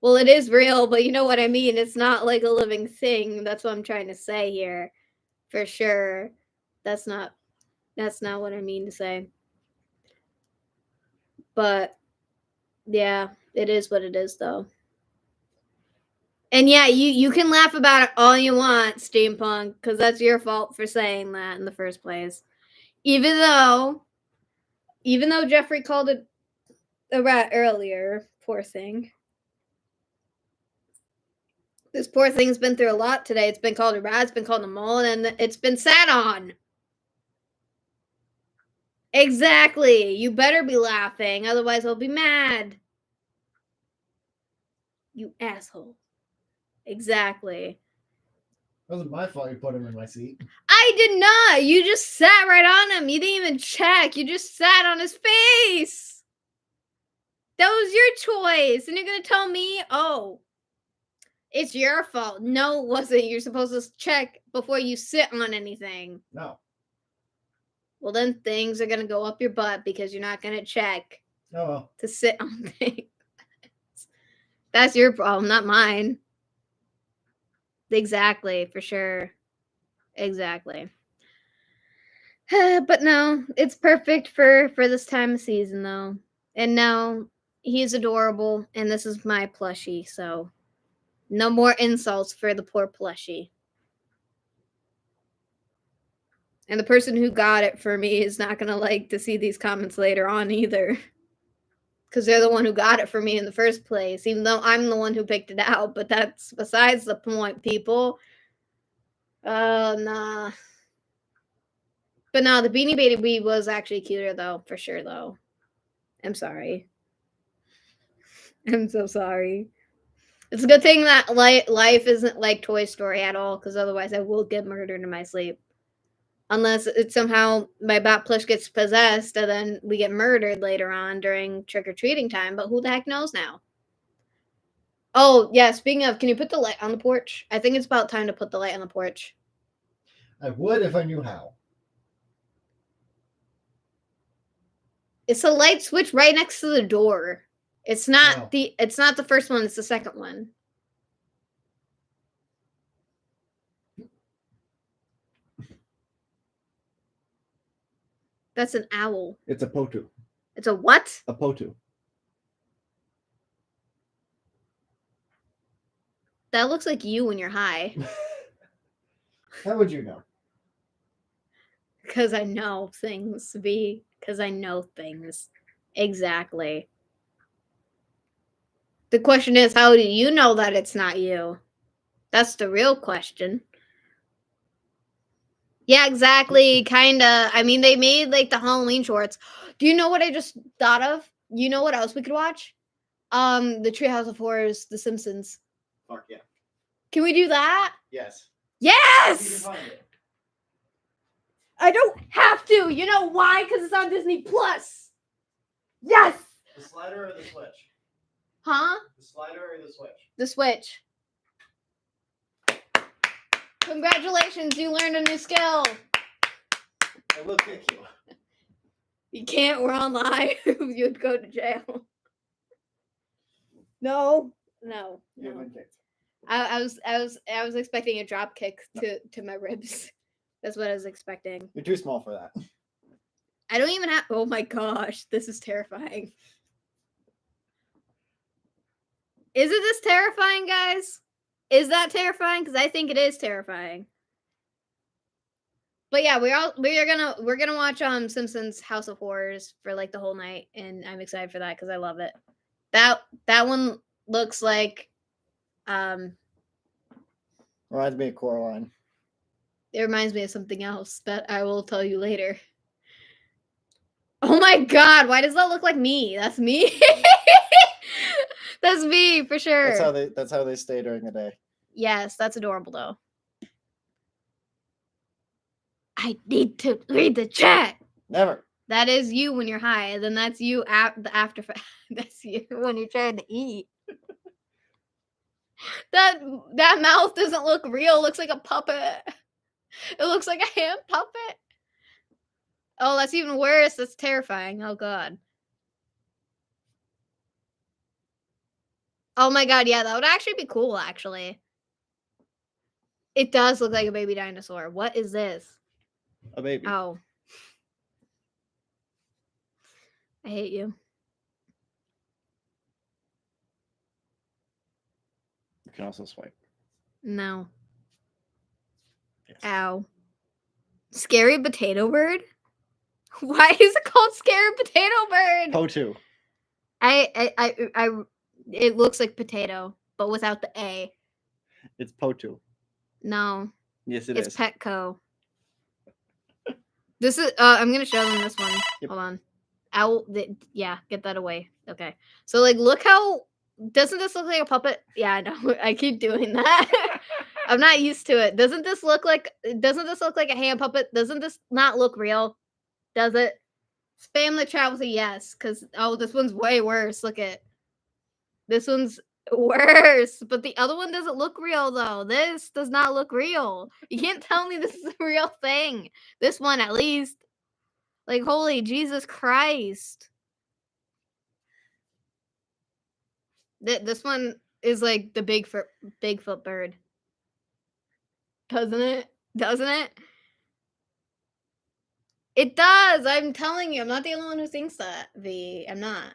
Well, it is real, but you know what I mean. It's not like a living thing. That's what I'm trying to say here. For sure. That's not what I mean to say. But yeah, it is what it is though. And yeah, you can laugh about it all you want, Steampunk, because that's your fault for saying that in the first place. Even though Jeffrey called it a rat earlier, poor thing. This poor thing's been through a lot today. It's been called a rat, it's been called a mole, and it's been sat on. Exactly. You better be laughing, otherwise I'll be mad. You asshole. Exactly. It wasn't my fault you put him in my seat. I did not. You just sat right on him. You didn't even check. You just sat on his face. That was your choice. And you're going to tell me, oh, it's your fault. No, it wasn't. You're supposed to check before you sit on anything. No. Well, then things are going to go up your butt because you're not going to check Oh, well. to sit on things. That's your problem, not mine. Exactly, for sure. Exactly. But no, it's perfect for this time of season though. And now he's adorable and this is my plushie, so no more insults for the poor plushie. And the person who got it for me is not going to like to see these comments later on either. Cuz they're the one who got it for me in the first place, even though I'm the one who picked it out, but that's besides the point, people. Nah. But no, the Beanie Baby was actually cuter though, for sure though. I'm sorry. I'm so sorry. It's a good thing that life isn't like Toy Story at all, because otherwise I will get murdered in my sleep. Unless it's somehow my bat plush gets possessed and then we get murdered later on during trick-or-treating time, but who the heck knows now? Oh, yeah, speaking of, can you put the light on the porch? I think it's about time to put the light on the porch. I would if I knew how. It's a light switch right next to the door. It's not No. it's not the first one, it's the second one. That's an owl. It's a potu. It's a what? A potu. That looks like you when you're high. How would you know? Because I know things, V. Because I know things. Exactly. The question is, how do you know that it's not you? That's the real question. Yeah, exactly. Kinda. I mean, they made like the Halloween shorts. Do you know what I just thought of? You know what else we could watch? The Treehouse of Horrors, The Simpsons. Fuck yeah. Can we do that? Yes. Yes! I don't have to. You know why? Because it's on Disney Plus. Yes! The slider or the switch? Huh? The slider or the switch? The Switch. Congratulations, you learned a new skill. I will kick you. You can't, we're on live. You'd go to jail. No. You haven't kicked. I was expecting a drop kick to my ribs. That's what I was expecting. You're too small for that. I don't even have. Oh my gosh, this is terrifying. Is it this terrifying, guys? Is that terrifying? Because I think it is terrifying. But yeah, we're gonna watch Simpsons House of Horrors for like the whole night, and I'm excited for that because I love it. That one looks like Reminds me of Coraline. it reminds me of something else that I will tell you later. Oh my god, why does that look like me? That's me. That's me for sure. That's how they stay during the day. Yes, that's adorable though. I need to read the chat. Never. That is you when you're high, and then that's you after. That's you when you're trying to eat. That mouth doesn't look real. It looks like a puppet. It looks like a hand puppet. Oh, that's even worse. That's terrifying. Oh god. Oh my god, yeah, that would actually be cool, actually. It does look like a baby dinosaur. What is this? A baby. Oh. I hate you. You can also swipe. No. Yes. Ow. Scary potato bird? Why is it called scary potato bird? Po2. It looks like potato, but without the A. It's Po2. No. Yes, it It's is. Petco. This is I'm gonna show them this one. Yep. Hold on. Yeah, get that away. Okay. So like look how doesn't this look like a puppet? Yeah, I know. I keep doing that. I'm not used to it. Doesn't this look like a hand puppet? Doesn't this not look real? Does it? Spam the chat with a yes, because this one's way worse. Look at this one's worse, but the other one doesn't look real though. This does not look real. You can't tell me this is a real thing. This one at least. Like holy Jesus Christ. This one is like the Bigfoot bird. Doesn't it? Doesn't it? It does. I'm telling you. I'm not the only one who thinks that, V. I'm not.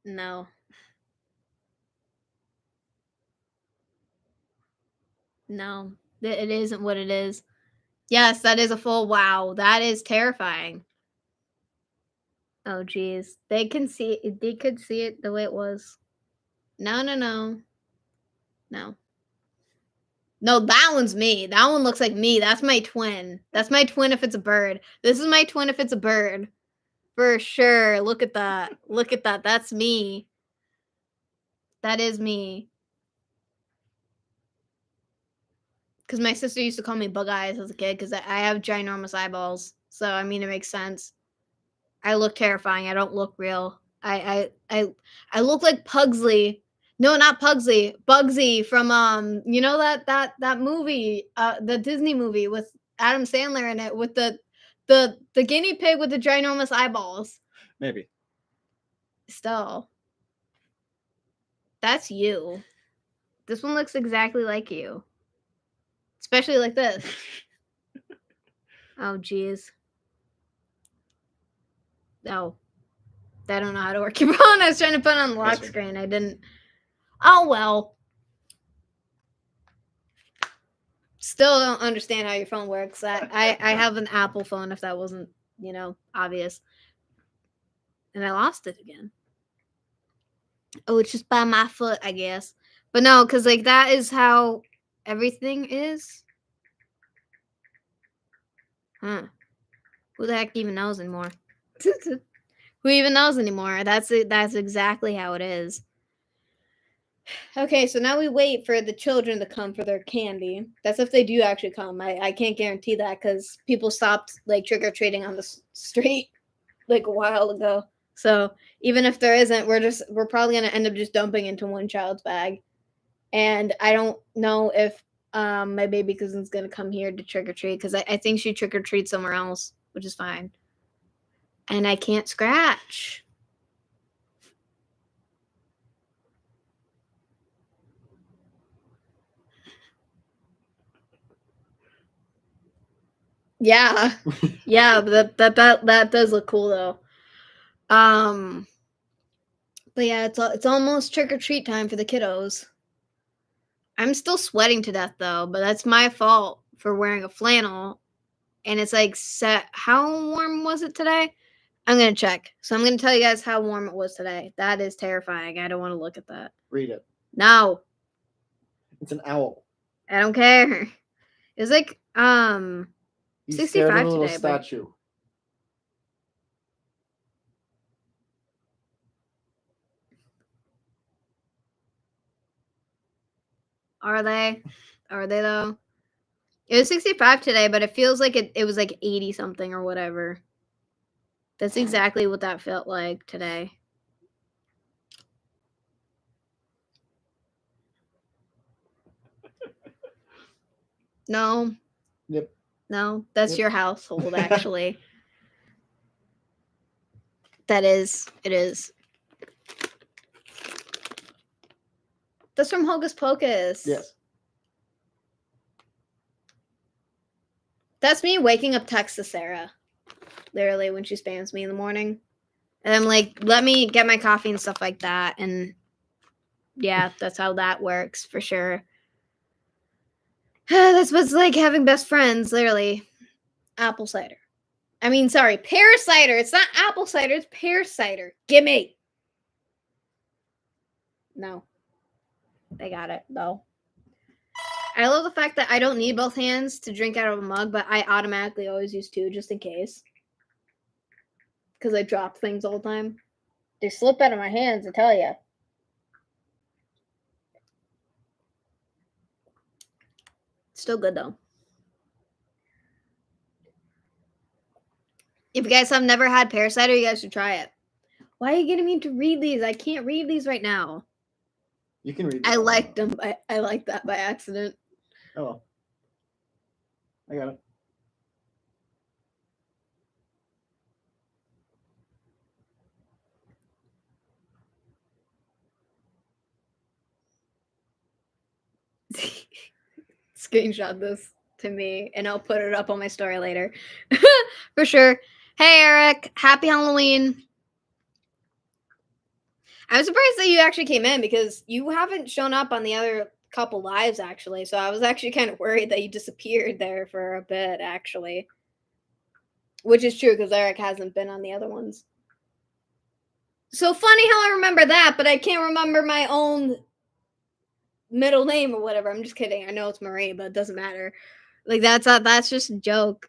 No. No. It isn't what it is. Yes, that is a full wow. That is terrifying. Oh, geez. They could see it the way it was. No. No, that one's me. That one looks like me. That's my twin. That's my twin if it's a bird. This is my twin if it's a bird. For sure. Look at that. Look at that. That's me. That is me. Because my sister used to call me Bug Eyes as a kid because I have ginormous eyeballs. So, I mean, it makes sense. I look terrifying. I don't look real. I look like Pugsley. No, not Pugsley. Bugsy from you know that movie, the Disney movie with Adam Sandler in it with the guinea pig with the ginormous eyeballs. Maybe. Still. That's you. This one looks exactly like you. Especially like this. Oh jeez. Oh. I don't know how to work your phone. I was trying to put it on the lock screen. I didn't. Oh, well. Still don't understand how your phone works. I have an Apple phone if that wasn't, obvious. And I lost it again. Oh, it's just by my foot, I guess. But no, because, that is how everything is. Huh. Who the heck even knows anymore? Who even knows anymore? That's it. That's exactly how it is. Okay, so now we wait for the children to come for their candy. That's if they do actually come. I can't guarantee that because people stopped trick-or-treating on the street a while ago. So even if there isn't, we're probably gonna end up just dumping into one child's bag. And I don't know if my baby cousin's gonna come here to trick-or-treat because I think she trick-or-treats somewhere else, which is fine. And I can't scratch. Yeah. Yeah, but that does look cool though. But yeah, it's almost trick or treat time for the kiddos. I'm still sweating to death though, but that's my fault for wearing a flannel, and it's like set. How warm was it today? I'm gonna check. So I'm gonna tell you guys how warm it was today. That is terrifying. I don't want to look at that. Read it. No, It's an owl. I don't care. It was like He's 65 staring at a little today, but- statue. Are they? Are they though? It was 65 today, but it feels like it was like 80 something or whatever. That's exactly what that felt like today. No. Yep. No, that's Yep. your household actually. That is. It is. That's from Hocus Pocus. Yes. That's me waking up text to Sarah. Literally when she spams me in the morning. And I'm like, let me get my coffee and stuff like that. And yeah, that's how that works for sure. That's what's like having best friends, literally. Apple cider. I mean, sorry, pear cider. It's not apple cider, it's pear cider. Gimme. No. They got it, though. I love the fact that I don't need both hands to drink out of a mug, but I automatically always use two just in case. Because I drop things all the time. They slip out of my hands, I tell you. Still good, though. If you guys have never had pear cider, you guys should try it. Why are you getting me to read these? I can't read these right now. You can read. I liked them. I liked that by accident. Oh, well. I got it. Screenshot this to me and I'll put it up on my story later. For sure. Hey Eric, happy Halloween. I'm surprised that you actually came in because you haven't shown up on the other couple lives actually. So I was actually kind of worried that you disappeared there for a bit actually. Which is true because Eric hasn't been on the other ones. So funny how I remember that, but I can't remember my own middle name or whatever. I'm just kidding. I know it's Marie, but it doesn't matter. Like that's just a joke.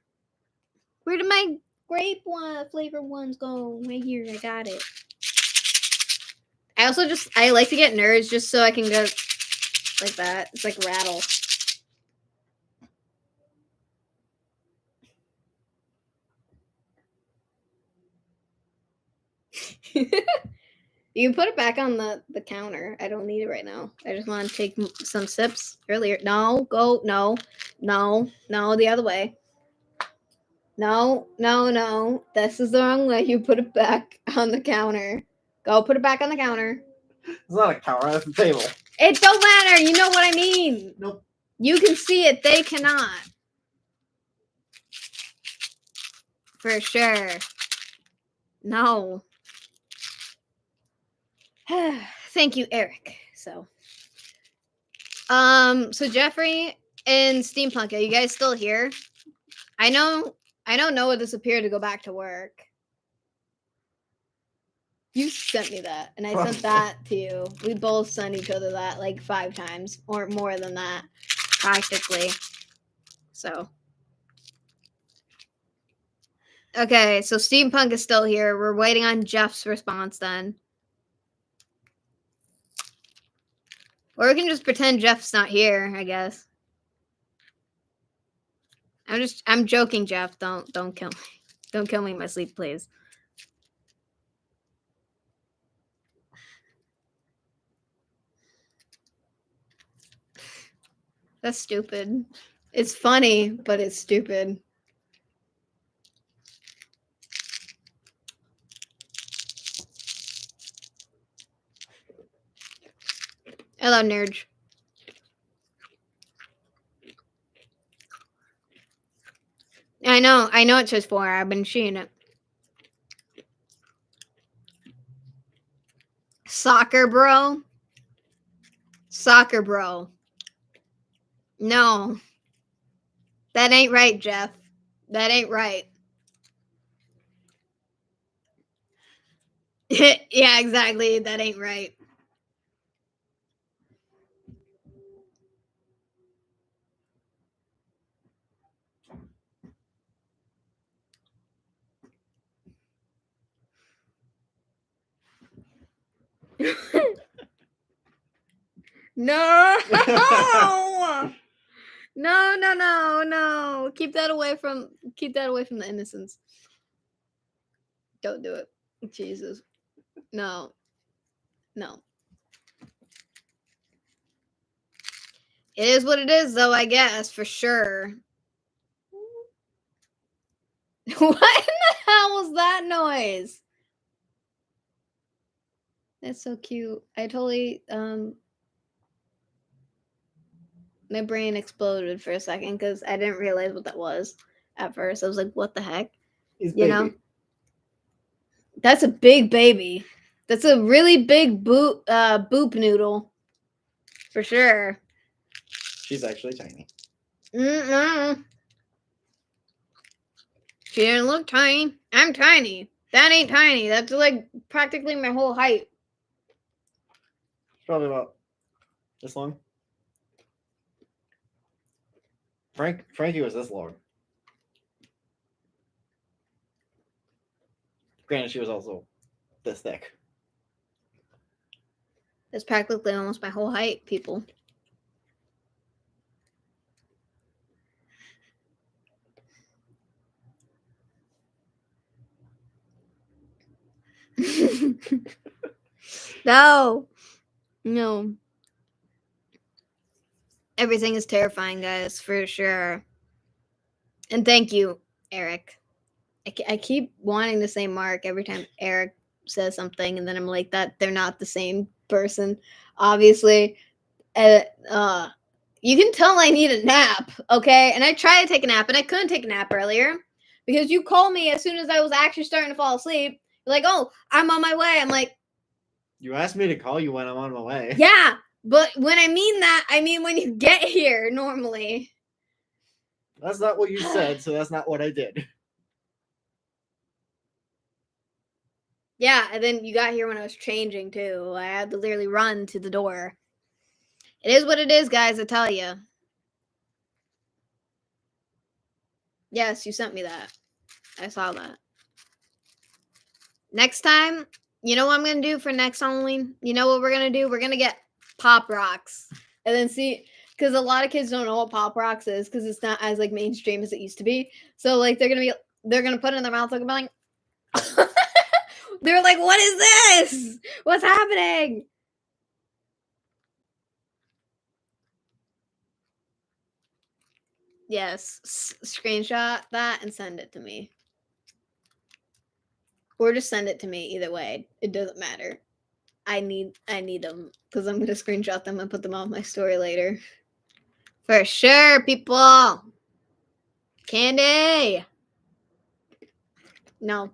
Where did my grape flavor ones go? Right here, I got it. I like to get nerds just so I can go like that. It's like rattle. You can put it back on the counter. I don't need it right now. I just want to take some sips earlier. No, the other way. No. This is the wrong way. You put it back on the counter. Go put it back on the counter. It's not a counter. That's a table. It don't matter. You know what I mean. Nope. You can see it. They cannot. For sure. No. Thank you, Eric. So Jeffrey and Steampunk, are you guys still here? I know Noah disappeared to go back to work. You sent me that, and I sent that to you. We both sent each other that like 5 times or more than that, practically. So okay, so Steampunk is still here. We're waiting on Jeff's response then. Or we can just pretend Jeff's not here, I guess. I'm joking, Jeff. Don't kill me. Don't kill me in my sleep, please. That's stupid. It's funny, but it's stupid. Hello, nerd. I know it says 4. I've been seeing it. Soccer bro. No. That ain't right, Jeff. That ain't right. Yeah, exactly. That ain't right. No. No. Keep that away from the innocents. Don't do it. Jesus. No. It is what it is, though, I guess, for sure. What in the hell was that noise? That's so cute. I totally my brain exploded for a second because I didn't realize what that was at first. I was like, what the heck? He's You baby. know? That's a big baby. That's a really big boop noodle. For sure. She's actually tiny. Mm-mm. She didn't look tiny. I'm tiny. That ain't tiny. That's like practically my whole height. Probably about this long. Frankie was this long. Granted, she was also this thick. That's practically almost my whole height, people. No. Everything is terrifying, guys, for sure. And thank you, Eric. I keep wanting to say Mark every time Eric says something, and then I'm like, that they're not the same person. Obviously, you can tell I need a nap, okay? And I tried to take a nap, and I couldn't take a nap earlier because you called me as soon as I was actually starting to fall asleep. You're like, oh, I'm on my way. I'm like, You asked me to call you when I'm on my way. yeah, but when I mean that, I mean when you get here normally. That's not what you said, so that's not what I did. Yeah, and then you got here when I was changing too. I had to literally run to the door. It is what it is, guys, I tell you. Yes, you sent me that. I saw that. Next time, you know what I'm going to do for next Halloween? You know what we're going to do? We're going to get Pop Rocks. And then see, because a lot of kids don't know what Pop Rocks is because it's not as like mainstream as it used to be. So like they're going to put it in their mouth like they're like, what is this? What's happening? Yes, screenshot that and send it to me. Or just send it to me. Either way, it doesn't matter. I need them because I'm gonna screenshot them and put them on my story later. For sure, people. Candy. No.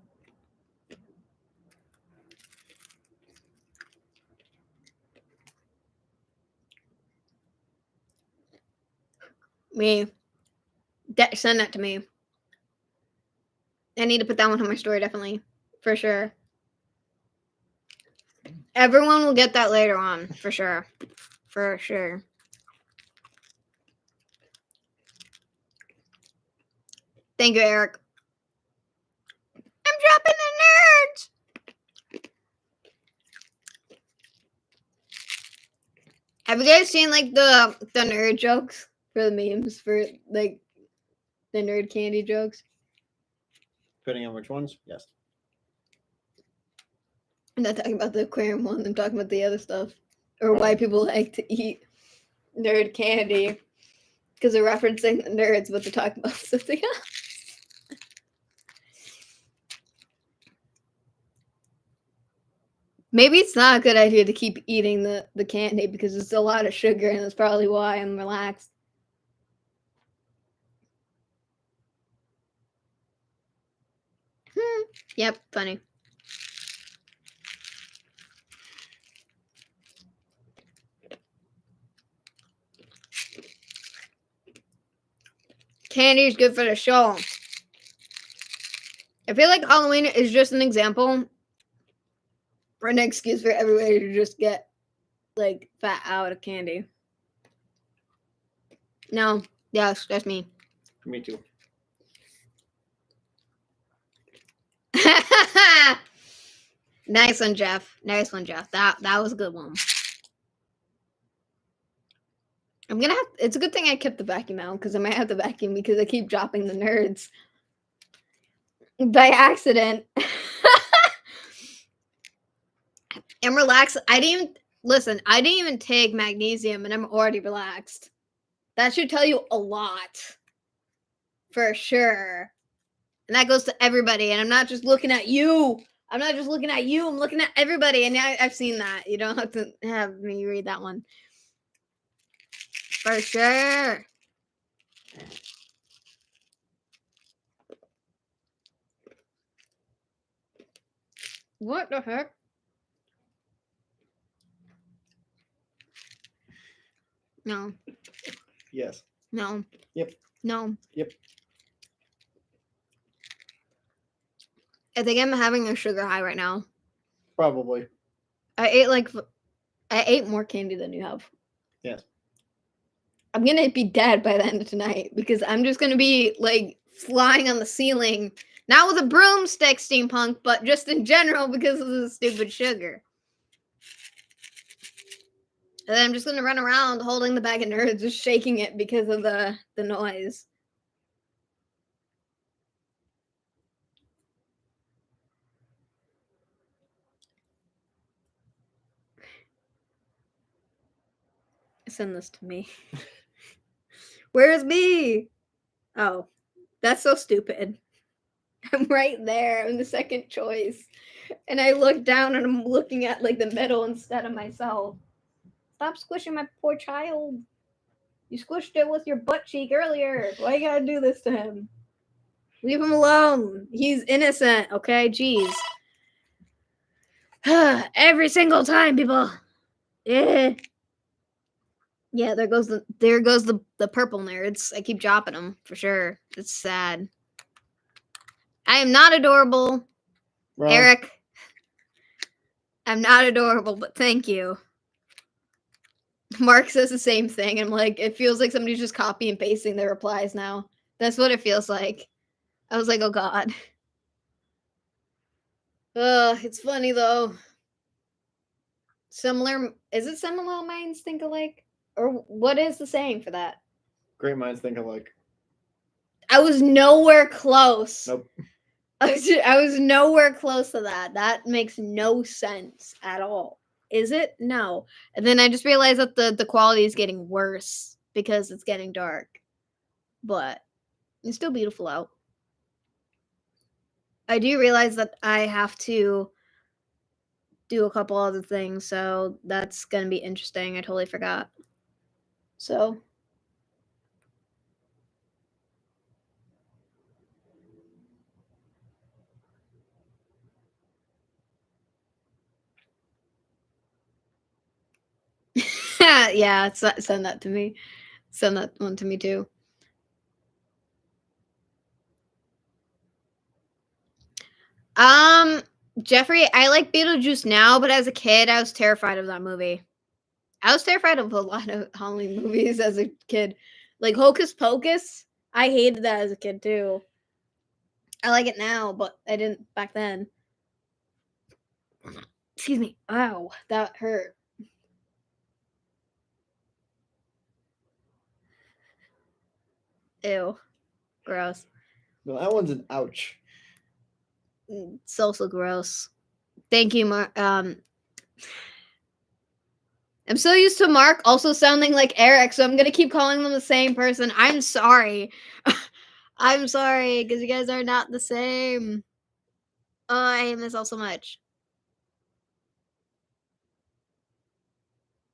Me. Send that to me. I need to put that one on my story, definitely. For sure. Everyone will get that later on, for sure. For sure. Thank you, Eric. I'm dropping the nerds. Have you guys seen like the nerd jokes for the memes for like the nerd candy jokes? Depending on which ones, yes. I'm not talking about the aquarium one. I'm talking about the other stuff. Or why people like to eat nerd candy. Because they're referencing the nerds, but they're talking about something else. Maybe it's not a good idea to keep eating the candy because it's a lot of sugar and that's probably why I'm relaxed. Yep, funny. Candy is good for the show. I feel like Halloween is just an example or an excuse for everybody to just get like fat out of candy. No, yes, that's me. Me too. Nice one, Jeff. Nice one, Jeff. That was a good one. I'm gonna have. It's a good thing I kept the vacuum out because I might have to vacuum because I keep dropping the nerds by accident. I'm relaxed. I didn't even take magnesium, and I'm already relaxed. That should tell you a lot, for sure. And that goes to everybody. And I'm not just looking at you. I'm looking at everybody. And I've seen that. You don't have to have me read that one. For sure. What the heck? No. Yes. No. Yep. No. Yep. I think I'm having a sugar high right now. Probably. I ate more candy than you have. Yes. I'm gonna be dead by the end of tonight because I'm just gonna be like flying on the ceiling, not with a broomstick, steampunk, but just in general because of the stupid sugar. And then I'm just gonna run around holding the bag of nerds, just shaking it because of the noise. Send this to me. Where's me? Oh, that's so stupid. I'm right there. I'm the second choice. And I look down and I'm looking at like the middle instead of myself. Stop squishing my poor child. You squished it with your butt cheek earlier. Why you gotta do this to him? Leave him alone. He's innocent, okay? Jeez. Every single time, people. Yeah. Yeah, there goes the purple nerds. I keep dropping them for sure. It's sad. I am not adorable, Wrong. Eric. I'm not adorable, but thank you. Mark says the same thing. I'm like, it feels like somebody's just copy and pasting their replies now. That's what it feels like. I was like, oh god. It's funny though. Is it similar minds think alike? Or what is the saying for that? Great minds think alike. I was nowhere close. Nope. I was nowhere close to that. That makes no sense at all. Is it? No. And then I just realized that the quality is getting worse because it's getting dark. But it's still beautiful out. I do realize that I have to do a couple other things, so that's going to be interesting. I totally forgot. So yeah, send that to me. Send that one to me too. Jeffrey, I like Beetlejuice now, but as a kid, I was terrified of that movie. I was terrified of a lot of Halloween movies as a kid. Like Hocus Pocus, I hated that as a kid too. I like it now, but I didn't back then. Excuse me. Ow, that hurt. Ew. Gross. No, that one's an ouch. It's also gross. Thank you, Mark. I'm so used to Mark also sounding like Eric, so I'm gonna keep calling them the same person. I'm sorry. I'm sorry, because you guys are not the same. Oh, I hate myself so much.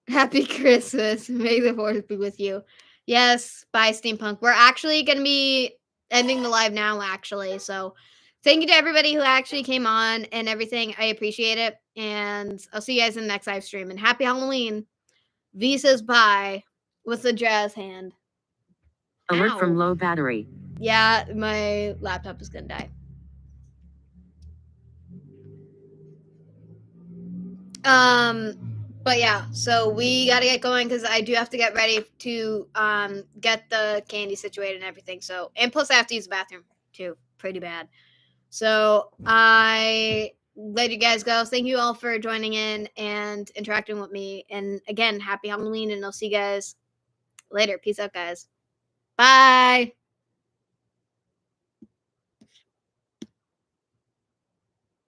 Happy Christmas. May the force be with you. Yes, bye, Steampunk. We're actually gonna be ending the live now, actually. So thank you to everybody who actually came on and everything. I appreciate it. And I'll see you guys in the next live stream. And happy Halloween. V says bye with the jazz hand. Alert from Ow. low battery. Yeah, my laptop is gonna die. But yeah, so we gotta get going because I do have to get ready to get the candy situated and everything. So, and plus I have to use the bathroom too, pretty bad. So I let you guys go. Thank you all for joining in and interacting with me. And again, happy Halloween, and I'll see you guys later. Peace out, guys. Bye.